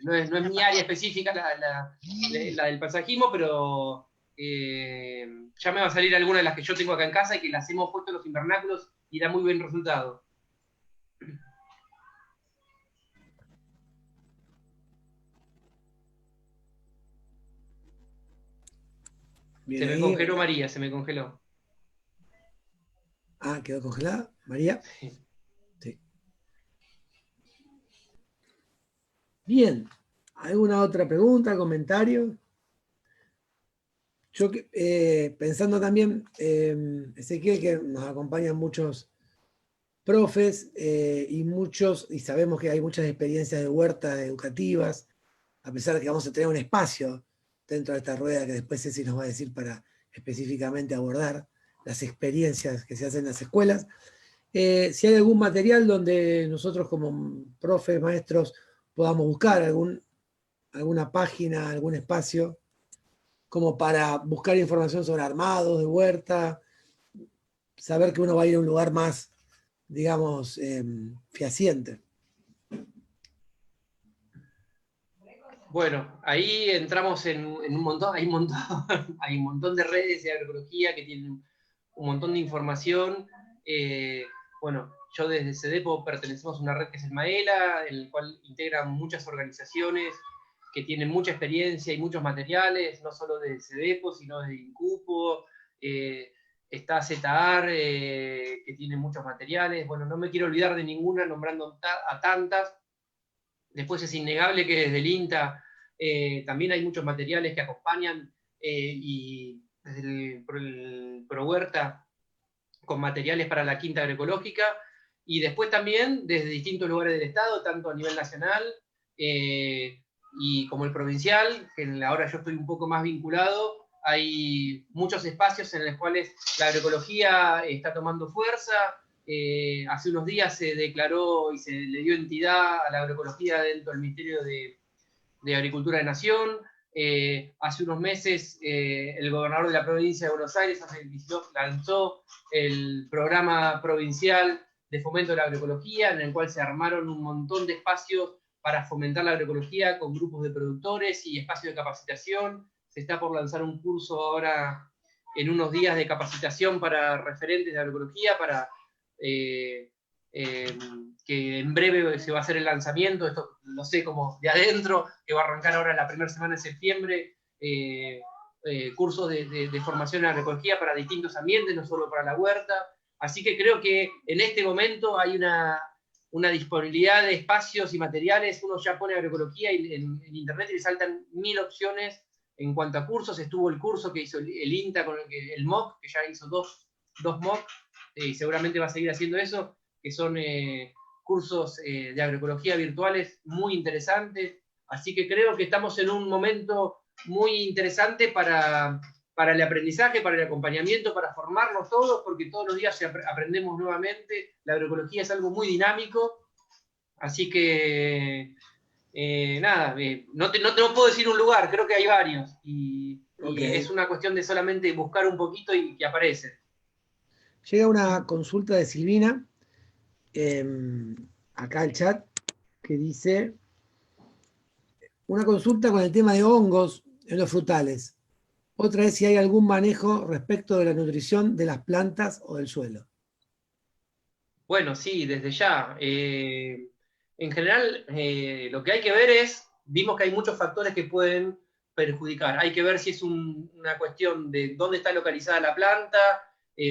no es mi área específica la del paisajismo, pero ya me va a salir alguna de las que yo tengo acá en casa y que las hemos puesto en los invernáculos y da muy buen resultado. Bien, se me congeló María, se me congeló. Ah, quedó congelada. María. Sí. Bien. ¿Alguna otra pregunta, comentario? Yo pensando también, Ezequiel, que nos acompañan muchos profes y sabemos que hay muchas experiencias de huertas educativas, a pesar de que vamos a tener un espacio dentro de esta rueda que después Ceci nos va a decir para específicamente abordar las experiencias que se hacen en las escuelas. Si hay algún material donde nosotros como profes, maestros, podamos buscar alguna página, algún espacio, como para buscar información sobre armados de huerta, saber que uno va a ir a un lugar más, digamos, fehaciente. Bueno, ahí entramos en un montón, hay un montón de redes de agroecología que tienen un montón de información. Bueno, yo desde CEDEPO pertenecemos a una red que es el Maela, el cual integra muchas organizaciones que tienen mucha experiencia y muchos materiales, no solo de CEDEPO, sino de INCUPO. Está ZAR, que tiene muchos materiales. Bueno, no me quiero olvidar de ninguna nombrando a tantas. Después es innegable que desde el INTA también hay muchos materiales que acompañan y por el ProHuerta con materiales para la quinta agroecológica, y después también desde distintos lugares del Estado, tanto a nivel nacional y como el provincial, que ahora yo estoy un poco más vinculado. Hay muchos espacios en los cuales la agroecología está tomando fuerza. Hace unos días se declaró y se le dio entidad a la agroecología dentro del Ministerio de Agricultura de Nación. Hace unos meses el gobernador de la provincia de Buenos Aires lanzó el programa provincial de fomento de la agroecología, en el cual se armaron un montón de espacios para fomentar la agroecología con grupos de productores y espacios de capacitación. Se está por lanzar un curso ahora en unos días de capacitación para referentes de agroecología, para que en breve se va a hacer el lanzamiento, esto lo sé como de adentro, que va a arrancar ahora la primera semana de septiembre, cursos de formación en agroecología para distintos ambientes, no solo para la huerta. Así que creo que en este momento hay una disponibilidad de espacios y materiales. Uno ya pone agroecología en internet y le saltan 1000 opciones en cuanto a cursos. Estuvo el curso que hizo el INTA con el MOOC, que ya hizo dos MOOC, y seguramente va a seguir haciendo eso, que son cursos de agroecología virtuales muy interesantes. Así que creo que estamos en un momento muy interesante para el aprendizaje, para el acompañamiento, para formarnos todos, porque todos los días aprendemos nuevamente. La agroecología es algo muy dinámico, así que nada, no puedo decir un lugar, creo que hay varios, y es una cuestión de solamente buscar un poquito y que aparece. Llega una consulta de Silvina, acá al chat, que dice, una consulta con el tema de hongos en los frutales. Otra es si hay algún manejo respecto de la nutrición de las plantas o del suelo. Bueno, sí, desde ya. En general, lo que hay que ver es, vimos que hay muchos factores que pueden perjudicar. Hay que ver si es una cuestión de dónde está localizada la planta.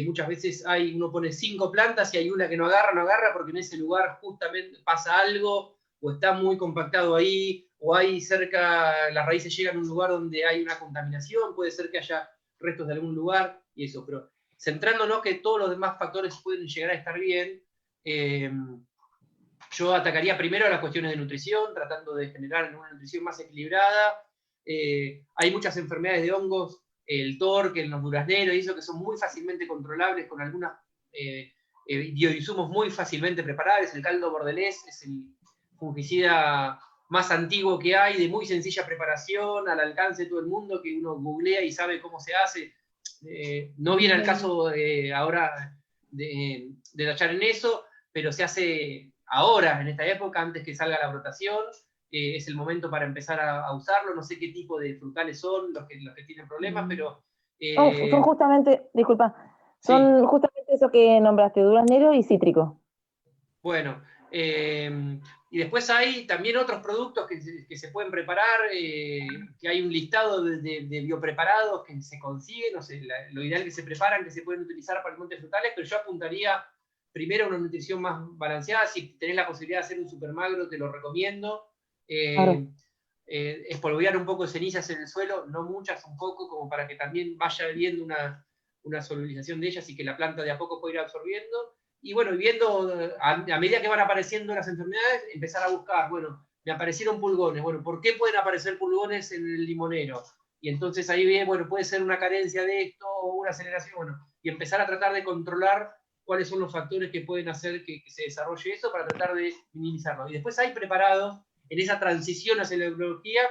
Muchas veces uno pone 5 plantas y hay una que no agarra, porque en ese lugar justamente pasa algo, o está muy compactado ahí, o hay cerca, las raíces llegan a un lugar donde hay una contaminación, puede ser que haya restos de algún lugar, y eso, pero centrándonos que todos los demás factores pueden llegar a estar bien, yo atacaría primero las cuestiones de nutrición, tratando de generar una nutrición más equilibrada. Hay muchas enfermedades de hongos, el torque, los durazneros, y eso que son muy fácilmente controlables con algunos bioinsumos muy fácilmente preparables. El caldo bordelés es el fungicida más antiguo que hay, de muy sencilla preparación, al alcance de todo el mundo, que uno googlea y sabe cómo se hace. No viene al caso ahora de tachar en eso, pero se hace ahora, en esta época, antes que salga la brotación. Es el momento para empezar a usarlo. No sé qué tipo de frutales son los que tienen problemas, pero... son justamente, disculpa, son justamente eso que nombraste, duraznero y cítrico. Bueno, y después hay también otros productos que se pueden preparar, que hay un listado de biopreparados que se consiguen, no sé, lo ideal que se preparan, que se pueden utilizar para el monte de frutales, pero yo apuntaría primero a una nutrición más balanceada. Si tenés la posibilidad de hacer un supermagro, te lo recomiendo. Espolvorear un poco de cenizas en el suelo, no muchas, un poco, como para que también vaya viendo una solubilización de ellas y que la planta de a poco pueda ir absorbiendo. Y bueno, viendo, a medida que van apareciendo las enfermedades, empezar a buscar, bueno, me aparecieron pulgones, bueno, ¿por qué pueden aparecer pulgones en el limonero? Y entonces ahí bien, bueno, puede ser una carencia de esto, o una aceleración, bueno, y empezar a tratar de controlar cuáles son los factores que pueden hacer que se desarrolle eso para tratar de minimizarlo. Y después hay preparados en esa transición hacia la agroecología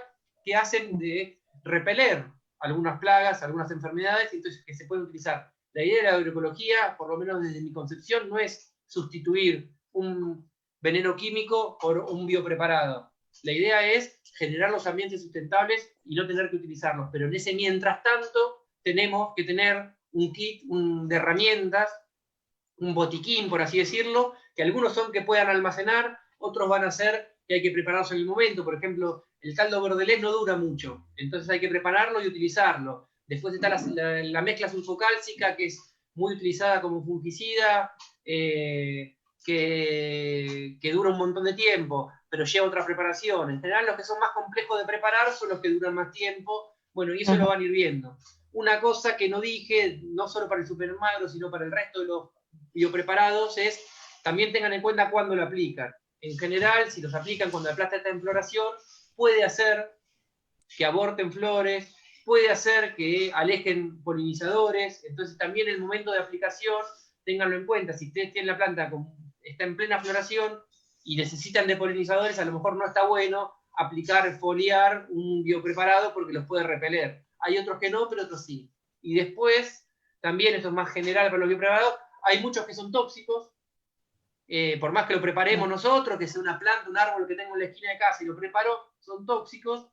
que hacen de repeler algunas plagas, algunas enfermedades, entonces que se pueden utilizar. La idea de la agroecología, por lo menos desde mi concepción, no es sustituir un veneno químico por un biopreparado. La idea es generar los ambientes sustentables y no tener que utilizarlos. Pero en ese mientras tanto, tenemos que tener un kit de herramientas, un botiquín, por así decirlo, que algunos son que puedan almacenar, otros van a ser que hay que prepararlos en el momento. Por ejemplo, el caldo bordelés no dura mucho, entonces hay que prepararlo y utilizarlo. Después está la mezcla sulfocálcica, que es muy utilizada como fungicida, que dura un montón de tiempo, pero lleva otra preparación. En general, los que son más complejos de preparar son los que duran más tiempo. Bueno, y eso lo van a ir viendo. Una cosa que no dije, no solo para el supermagro, sino para el resto de los biopreparados, es también tengan en cuenta cuándo lo aplican. En general, si los aplican cuando la planta está en floración, puede hacer que aborten flores, puede hacer que alejen polinizadores, entonces también el momento de aplicación, ténganlo en cuenta, si ustedes tienen la planta, está en plena floración y necesitan de polinizadores, a lo mejor no está bueno aplicar, foliar un biopreparado porque los puede repeler. Hay otros que no, pero otros sí. Y después, también esto es más general para los biopreparados, hay muchos que son tóxicos, por más que lo preparemos nosotros, que sea una planta, un árbol que tengo en la esquina de casa y lo preparo, son tóxicos,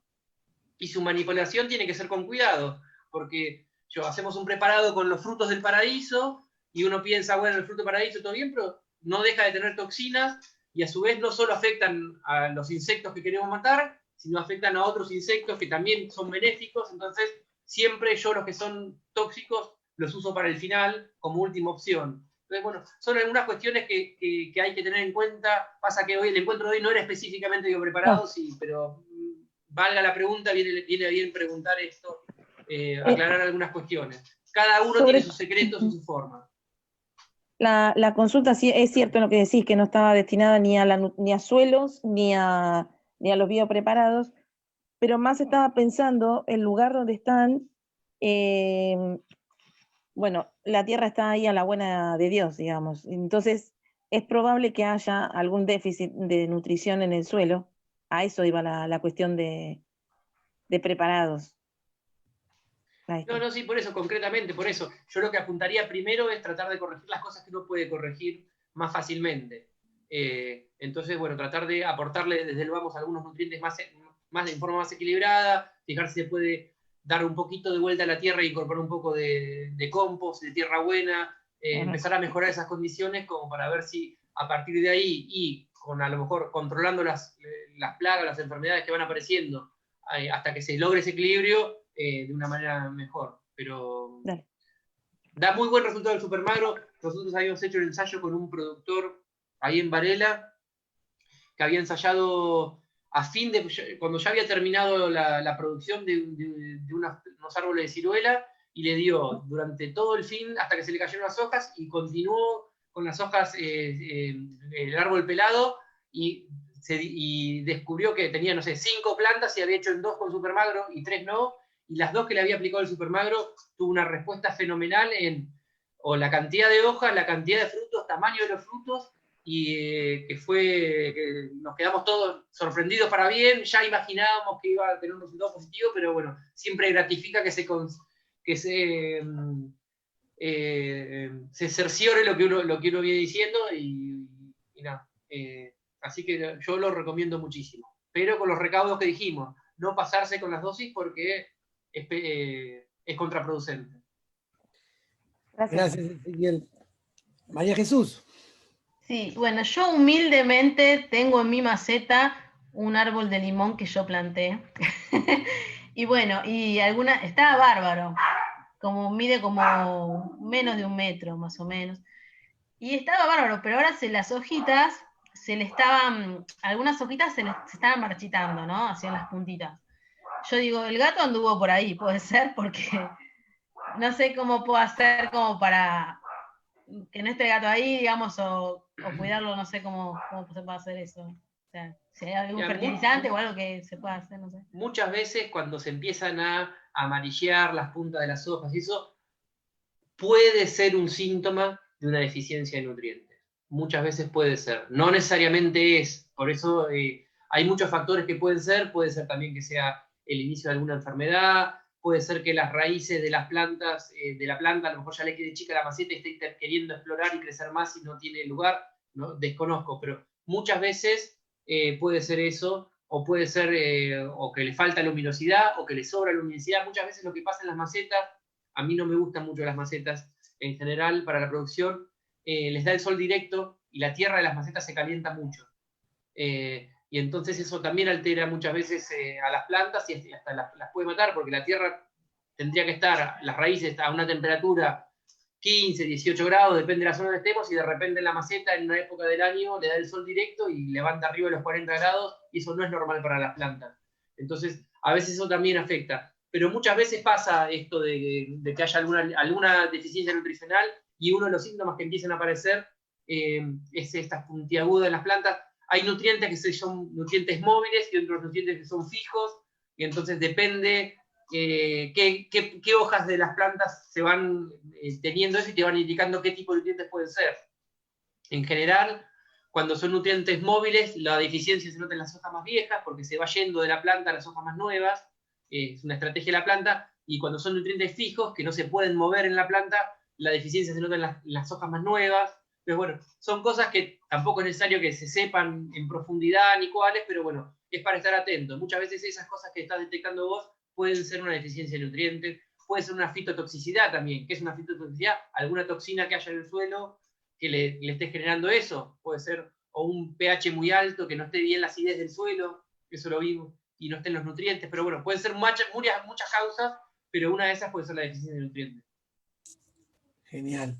y su manipulación tiene que ser con cuidado, porque hacemos un preparado con los frutos del paraíso, y uno piensa, bueno, el fruto del paraíso todo bien, pero no deja de tener toxinas, y a su vez no solo afectan a los insectos que queremos matar, sino afectan a otros insectos que también son benéficos, entonces siempre yo los que son tóxicos los uso para el final como última opción. Entonces, bueno, son algunas cuestiones que hay que tener en cuenta. Pasa que hoy el encuentro de hoy no era específicamente biopreparado, sí, pero valga la pregunta, viene bien preguntar esto, aclarar algunas cuestiones. Cada uno tiene sus secretos y su forma. La consulta sí es cierto lo que decís, que no estaba destinada ni a suelos ni a los biopreparados, pero más estaba pensando el lugar donde están, bueno, la tierra está ahí a la buena de Dios, digamos, entonces es probable que haya algún déficit de nutrición en el suelo. A eso iba la cuestión de preparados. No, sí, por eso, concretamente, por eso. Yo lo que apuntaría primero es tratar de corregir las cosas que uno puede corregir más fácilmente. Entonces, bueno, tratar de aportarle desde el vamos algunos nutrientes de forma más equilibrada, fijar si se puede dar un poquito de vuelta a la tierra e incorporar un poco de compost, de tierra buena, empezar a mejorar esas condiciones como para ver si a partir de ahí y con a lo mejor controlando las plagas, las enfermedades que van apareciendo, hasta que se logre ese equilibrio, de una manera mejor. Pero da muy buen resultado el supermagro. Nosotros habíamos hecho el ensayo con un productor ahí en Varela, que había ensayado cuando ya había terminado la producción de unos árboles de ciruela, y le dio durante todo el fin, hasta que se le cayeron las hojas, y continuó con las hojas, el árbol pelado, y descubrió que tenía, no sé, 5 plantas y había hecho en 2 con supermagro y 3 no, y las 2 que le había aplicado el supermagro tuvo una respuesta fenomenal en la cantidad de hojas, la cantidad de frutos, tamaño de los frutos, y que nos quedamos todos sorprendidos para bien. Ya imaginábamos que iba a tener un resultado positivo, pero bueno, siempre gratifica que se cerciore lo que uno viene diciendo, y nada. Así que yo lo recomiendo muchísimo, pero con los recaudos que dijimos, no pasarse con las dosis porque es contraproducente. Gracias, Ezequiel. María Jesús. Sí, bueno, yo humildemente tengo en mi maceta un árbol de limón que yo planté. Y bueno, estaba bárbaro, mide como menos de 1 metro, más o menos. Y estaba bárbaro, pero ahora algunas hojitas se estaban marchitando, ¿no? Hacia las puntitas. Yo digo, el gato anduvo por ahí, puede ser, porque no sé cómo puedo hacer como para que no esté el gato ahí, digamos, o cuidarlo, no sé cómo se puede hacer eso. O sea, si hay algún fertilizante o algo que se pueda hacer, no sé. Muchas veces cuando se empiezan a amarillear las puntas de las hojas y eso, puede ser un síntoma de una deficiencia de nutrientes. Muchas veces puede ser. No necesariamente es. Por eso hay muchos factores que puede ser también que sea el inicio de alguna enfermedad, puede ser que las raíces de las plantas, de la planta, a lo mejor ya le quede chica la maceta y esté queriendo explorar y crecer más y no tiene lugar, ¿no? Desconozco, pero muchas veces puede ser eso, o puede ser o que le falta luminosidad, o que le sobra luminosidad. Muchas veces lo que pasa en las macetas, a mí no me gustan mucho las macetas en general para la producción, les da el sol directo y la tierra de las macetas se calienta mucho. Y entonces eso también altera muchas veces a las plantas y hasta las puede matar, porque la tierra tendría que estar, las raíces, a una temperatura 15, 18 grados, depende de la zona donde estemos, y de repente en la maceta, en una época del año, le da el sol directo y levanta arriba de los 40 grados, y eso no es normal para las plantas. Entonces, a veces eso también afecta. pero muchas veces pasa esto de que haya alguna deficiencia nutricional y uno de los síntomas que empiezan a aparecer es esta puntiaguda en las plantas. Hay nutrientes que son nutrientes móviles y otros nutrientes que son fijos, y entonces depende qué hojas de las plantas se van teniendo eso y te van indicando qué tipo de nutrientes pueden ser. En general, cuando son nutrientes móviles, la deficiencia se nota en las hojas más viejas porque se va yendo de la planta a las hojas más nuevas, es una estrategia de la planta, y cuando son nutrientes fijos que no se pueden mover en la planta, la deficiencia se nota en las hojas más nuevas. Pero bueno, son cosas que tampoco es necesario que se sepan en profundidad ni cuáles, pero bueno, es para estar atento. Muchas veces esas cosas que estás detectando vos pueden ser una deficiencia de nutrientes, puede ser una fitotoxicidad también. ¿Qué es una fitotoxicidad? Alguna toxina que haya en el suelo que le esté generando eso. Puede ser o un pH muy alto, que no esté bien la acidez del suelo, eso lo vimos, y no estén los nutrientes. Pero bueno, pueden ser muchas causas, pero una de esas puede ser la deficiencia de nutrientes. Genial.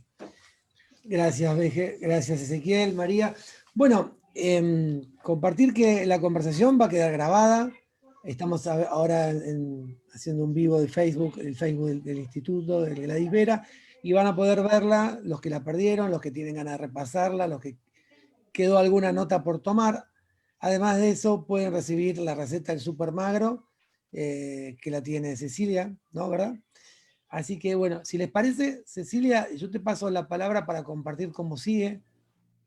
Gracias, Veje. Gracias, Ezequiel, María. Bueno, compartir que la conversación va a quedar grabada. Estamos ahora haciendo un vivo de Facebook, el Facebook del Instituto de Gladys Vera, y van a poder verla los que la perdieron, los que tienen ganas de repasarla, los que quedó alguna nota por tomar. Además de eso, pueden recibir la receta del Super Magro, que la tiene Cecilia, ¿no? ¿Verdad? Así que bueno, si les parece, Cecilia, yo te paso la palabra para compartir cómo sigue.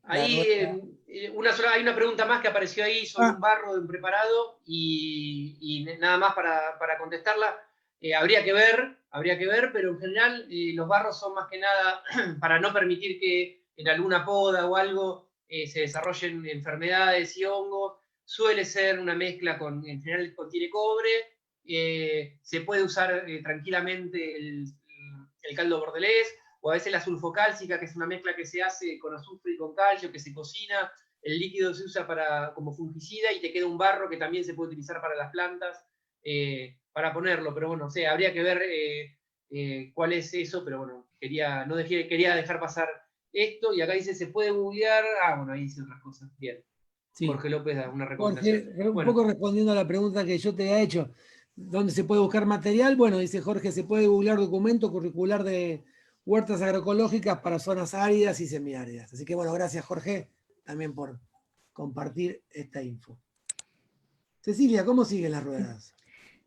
Ahí hay una pregunta más que apareció ahí sobre un barro de un preparado y nada más para contestarla. Habría que ver, pero en general los barros son más que nada para no permitir que en alguna poda o algo se desarrollen enfermedades y hongos. Suele ser una mezcla en general contiene cobre. Se puede usar tranquilamente el caldo bordelés, o a veces la sulfocálcica, que es una mezcla que se hace con azufre y con calcio, que se cocina, el líquido se usa como fungicida y te queda un barro que también se puede utilizar para las plantas, para ponerlo, pero bueno, habría que ver cuál es eso, pero bueno, quería dejar pasar esto, y acá dice, ¿se puede googlear? Bueno, ahí dice otras cosas, bien. Sí. Jorge López da una recomendación. Jorge, un poco respondiendo a la pregunta que yo te he hecho, ¿dónde se puede buscar material? Bueno, dice Jorge, se puede googlear documento curricular de huertas agroecológicas para zonas áridas y semiáridas. Así que bueno, gracias Jorge también por compartir esta info. Cecilia, ¿cómo siguen las ruedas?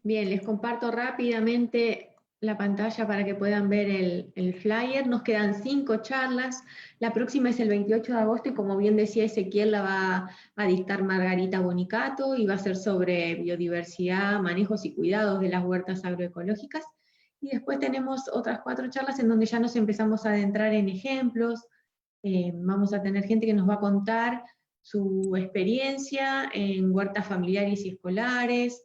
Bien, les comparto rápidamente la pantalla para que puedan ver el flyer. Nos quedan 5 charlas. La próxima es el 28 de agosto y como bien decía Ezequiel, la va a dictar Margarita Bonicato y va a ser sobre biodiversidad, manejos y cuidados de las huertas agroecológicas. Y después tenemos otras 4 charlas en donde ya nos empezamos a adentrar en ejemplos. Vamos a tener gente que nos va a contar su experiencia en huertas familiares y escolares,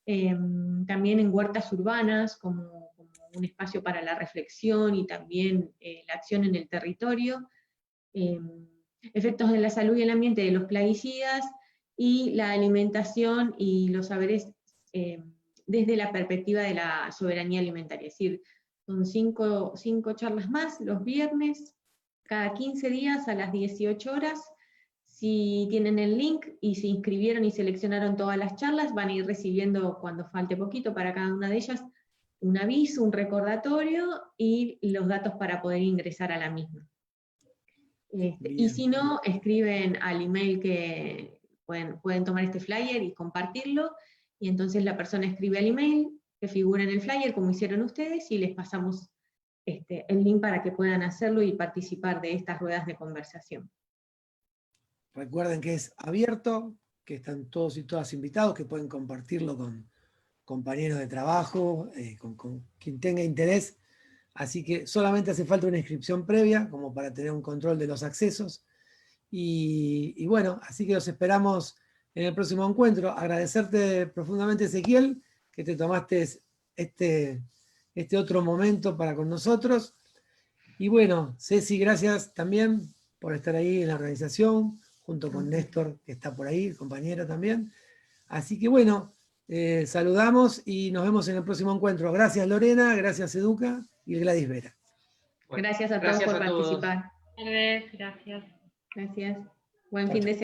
también en huertas urbanas, como un espacio para la reflexión y también la acción en el territorio, efectos de la salud y el ambiente de los plaguicidas, y la alimentación y los saberes desde la perspectiva de la soberanía alimentaria. Es decir, son 5 charlas más los viernes, cada 15 días a las 18 horas. Si tienen el link y se inscribieron y seleccionaron todas las charlas, van a ir recibiendo, cuando falte poquito para cada una de ellas, un aviso, un recordatorio y los datos para poder ingresar a la misma. Y si no, escriben al email que pueden tomar este flyer y compartirlo, y entonces la persona escribe al email que figura en el flyer, como hicieron ustedes, y les pasamos el link para que puedan hacerlo y participar de estas ruedas de conversación. Recuerden que es abierto, que están todos y todas invitados, que pueden compartirlo con compañeros de trabajo, con quien tenga interés. Así que solamente hace falta una inscripción previa, como para tener un control de los accesos. Y bueno, así que los esperamos en el próximo encuentro. Agradecerte profundamente, Ezequiel, que te tomaste este otro momento para con nosotros. Y bueno, Ceci, gracias también por estar ahí en la organización, junto con Néstor, que está por ahí, el compañero también. Así que bueno, saludamos y nos vemos en el próximo encuentro. Gracias Lorena, gracias Educa y Gladys Vera. Bueno, gracias a todos por participar. Gracias. Gracias. Buen fin de semana.